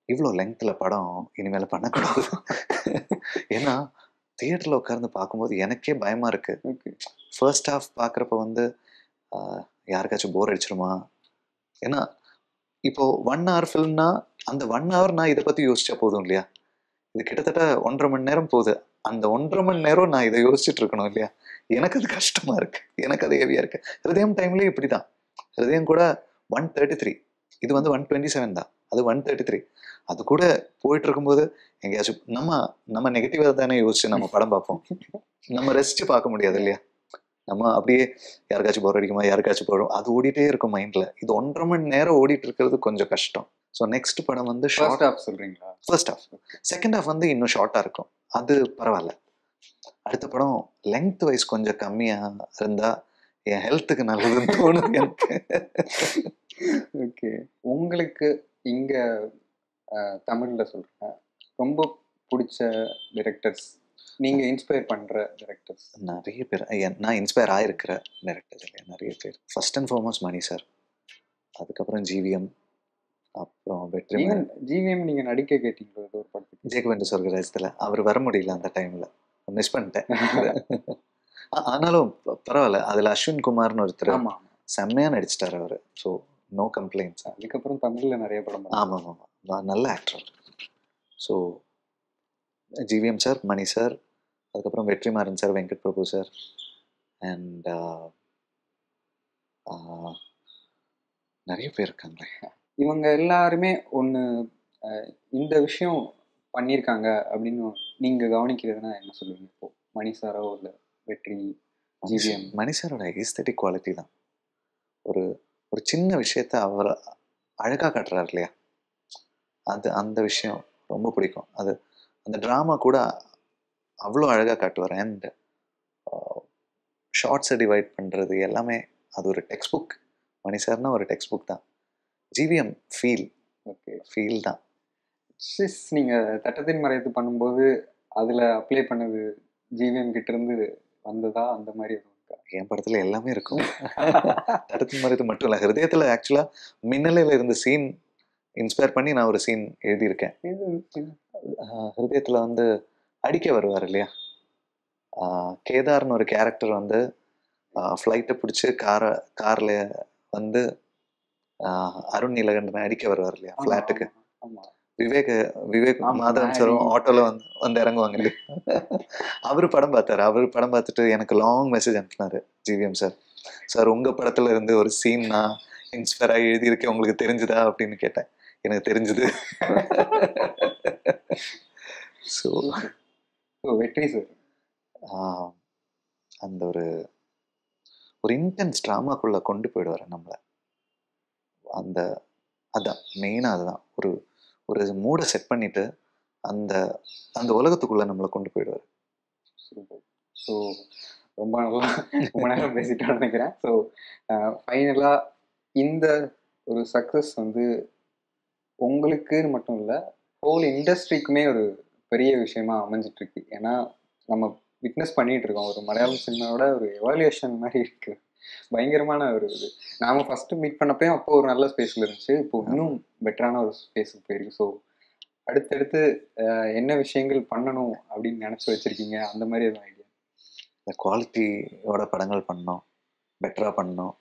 S1: இவ்வளோ லெங்க்த்தில் படம் இனிமேல் பண்ணக்கூடாது. ஏன்னா தியேட்டரில் உட்கார்ந்து பார்க்கும்போது எனக்கே பயமாக இருக்குது. ஃபர்ஸ்ட் ஹாஃப் பார்க்குறப்ப வந்து யாருக்காச்சும் போர் அடிச்சிருமா, ஏன்னா இப்போது 1 hour ஃபில்ம்னா அந்த 1 hour நான் இதை பற்றி யோசிச்சா போதும் இல்லையா. இது கிட்டத்தட்ட 1.5 மணி நேரம் போகுது. அந்த 1.5 மணி நேரம் நான் இதை யோசிச்சுட்டு இருக்கணும் இல்லையா? எனக்கு அது கஷ்டமா இருக்கு, எனக்கு அது ஹெவியா இருக்கு. ஹிருதயம் டைம்லயும் இப்படிதான். ஹிருதயம் கூட 133, இது வந்து 127 தான், அது 133. அது கூட போயிட்டு இருக்கும்போது எங்கேயாச்சும் நம்ம நெகட்டிவா தானே யோசிச்சு நம்ம படம் பார்ப்போம். நம்ம ரெஸ்ட் பார்க்க முடியாது இல்லையா? நம்ம அப்படியே யாருக்காச்சும் போர் அடிக்குமா, யாருக்காச்சும் போடும், அது ஓடிட்டே இருக்கும் மைண்ட்ல. இது 1.5 மணி நேரம் ஓடிட்டு இருக்கிறது கொஞ்சம் கஷ்டம். ஸோ நெக்ஸ்ட் படம் வந்து
S2: ஃபர்ஸ்ட் ஹாஃப் சொல்றீங்களா?
S1: First half. செகண்ட் ஹாஃப் வந்து இன்னும் ஷார்ட்டா இருக்கும், அது பரவாயில்ல. அடுத்த படம் லெங்த் வைஸ் கொஞ்சம் கம்மியா இருந்தா என் ஹெல்த்துக்கு நல்லதுன்னு தோணுது எனக்கு.
S2: ஓகே, உங்களுக்கு இங்க தமிழ்ல சொல்றேன், ரொம்ப பிடிச்ச டைரக்டர்ஸ், நீங்க இன்ஸ்பயர் பண்ற டைரக்டர்ஸ்?
S1: நிறைய பேர் நான் இன்ஸ்பயர் ஆயிருக்கிற டைரக்டர்ஸ் இல்லையா, நிறைய பேர். First and foremost Mani sir, அதுக்கப்புறம் ஜிவிஎம், அப்புறம் வெற்றிமாறன்.
S2: ஜிவிஎம் நீங்க நடிக்க கேட்டீங்களா ஒரு படத்துக்கு?
S1: ஜெயக்குவென்று சொர்க்கராஜ்ல அவர் வர முடியல, அந்த டைம்ல மிஸ் பண்ணிட்டேன். ஆனாலும் பரவாயில்ல, அதுல அஸ்வின் குமார்னு ஒருத்தர் செம்மையா நடிச்சிட்டாரு அவரு. So no complaints.
S2: அதுக்கப்புறம் தமிழ்ல நிறைய படம்.
S1: ஆமாம் ஆமாம், நல்ல actor. So GVM sir, Mani sir, அதுக்கப்புறம் Vetrimaaran sir, Venkat Prabhu sir, and நிறைய பேர் இருக்காங்க.
S2: இவங்க எல்லாருமே ஒன்று இந்த விஷயம் பண்ணியிருக்காங்க அப்படின்னு நீங்க கவனிக்கிறதுனா என்ன சொல்லுவீங்க? இப்போ மணி சாரோ இல்லை வெற்றி, ஜிவிஎம்?
S1: மணி சாரோட எஸ்தெட்டிக் குவாலிட்டி தான். ஒரு ஒரு சின்ன விஷயத்த அவர் அழகாக காட்டுறாரு இல்லையா, அந்த விஷயம் ரொம்ப பிடிக்கும். அது அந்த ட்ராமா கூட அவ்வளோ அழகாக காட்டுவார். அண்ட் ஷார்ட்ஸை டிவைட் பண்ணுறது எல்லாமே அது ஒரு டெக்ஸ்ட் புக். மணி சார்னா ஒரு டெக்ஸ்ட் புக் தான். ஜிவிஎம் ஃபீல் தான்.
S2: நீங்கள் தட்டத்தின் மறைத்து பண்ணும்போது அதில் அப்ளை பண்ணது ஜிவிஎம் கிட்ட இருந்து வந்ததா? அந்த மாதிரி
S1: என் படத்துல எல்லாமே இருக்கும். தட்டத்தின் மறைத்து மட்டும் இல்லை, ஹிருதயத்தில் ஆக்சுவலாக மின்னலையில் இருந்த சீன் இன்ஸ்பயர் பண்ணி நான் ஒரு சீன் எழுதியிருக்கேன். ஹிருதயத்தில் வந்து அடிக்க வருவார் இல்லையா, கேதார்னு ஒரு கேரக்டர் வந்து ஃப்ளைட்டை பிடிச்சி காரில் வந்து அருண் நீலகண்டன் அடிக்க வருவார் இல்லையா ஃப்ளாட்டுக்கு. விவேக் மாதவன் சாரும் ஆட்டோல வந்து இறங்குவாங்க இல்லையா. அவரு படம் பார்த்தாரு. அவரு படம் பார்த்துட்டு எனக்கு லாங் மெசேஜ் அனுப்பினாரு, ஜிவிஎம் சார், சார் உங்க படத்துல இருந்து ஒரு சீன் நான் இன்ஸ்பயர் ஆகி எழுதியிருக்கேன், உங்களுக்கு தெரிஞ்சுதா அப்படின்னு கேட்டேன். எனக்கு தெரிஞ்சுது. ஸோ
S2: வெற்றி சார்
S1: அந்த ஒரு இன்டென்ஸ் ட்ராமாக்குள்ள கொண்டு போயிடுவார் நம்மளை. அதான் மெயினாக அதுதான், ஒரு மூடை செட் பண்ணிட்டு அந்த உலகத்துக்குள்ள நம்மளை கொண்டு போயிடுவார்.
S2: ஸோ ரொம்ப நேரம் பேசிட்டோம்னு நினைக்கிறேன். ஸோ ஃபைனலாக இந்த ஒரு சக்ஸஸ் வந்து உங்களுக்குன்னு மட்டும் இல்லை, ஹோல் இண்டஸ்ட்ரிக்குமே ஒரு பெரிய விஷயமா அமைஞ்சிட்டு இருக்கு. ஏன்னா நம்ம விட்னஸ் பண்ணிட்டு இருக்கோம், ஒரு மலையாளம் சினிமாவோட ஒரு எவாலுவேஷன் மாதிரி இருக்கு. பயங்கரமான ஒரு இது. நாம ஃபர்ஸ்ட் மீட் பண்ணப்பையும் அப்போ ஒரு நல்ல ஸ்பேஸ்ல இருந்துச்சு, இப்போ இன்னும் பெட்டரான ஒரு ஸ்பேஸுக்கு போயிருக்கு. ஸோ அடுத்தடுத்து என்ன விஷயங்கள் பண்ணணும் அப்படின்னு நினைச்சு வச்சிருக்கீங்க? அந்த மாதிரி எதுவும் ஐடியா?
S1: இந்த குவாலிட்டியோட படங்கள் பண்ணோம், பெட்டரா பண்ணோம்,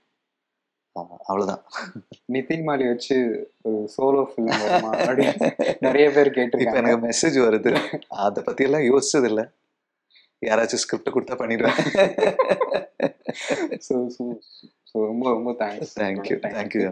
S1: அவ்வளவுதான்.
S2: நிதின் மாலி வச்சு ஒரு சோலோ ஃபிலிம் வருமா அப்படின்னு நிறைய பேர் கேட்டிருக்காங்க.
S1: எனக்கு மெசேஜ் வருது, அதை பத்தி எல்லாம் யோசிச்சது இல்லை. யாராச்சும் ஸ்கிரிப்ட் கொடுத்தா பண்ணிடுவேன்.
S2: ஸோ ரொம்ப ரொம்ப தேங்க்ஸ்.
S1: தேங்க்யூ.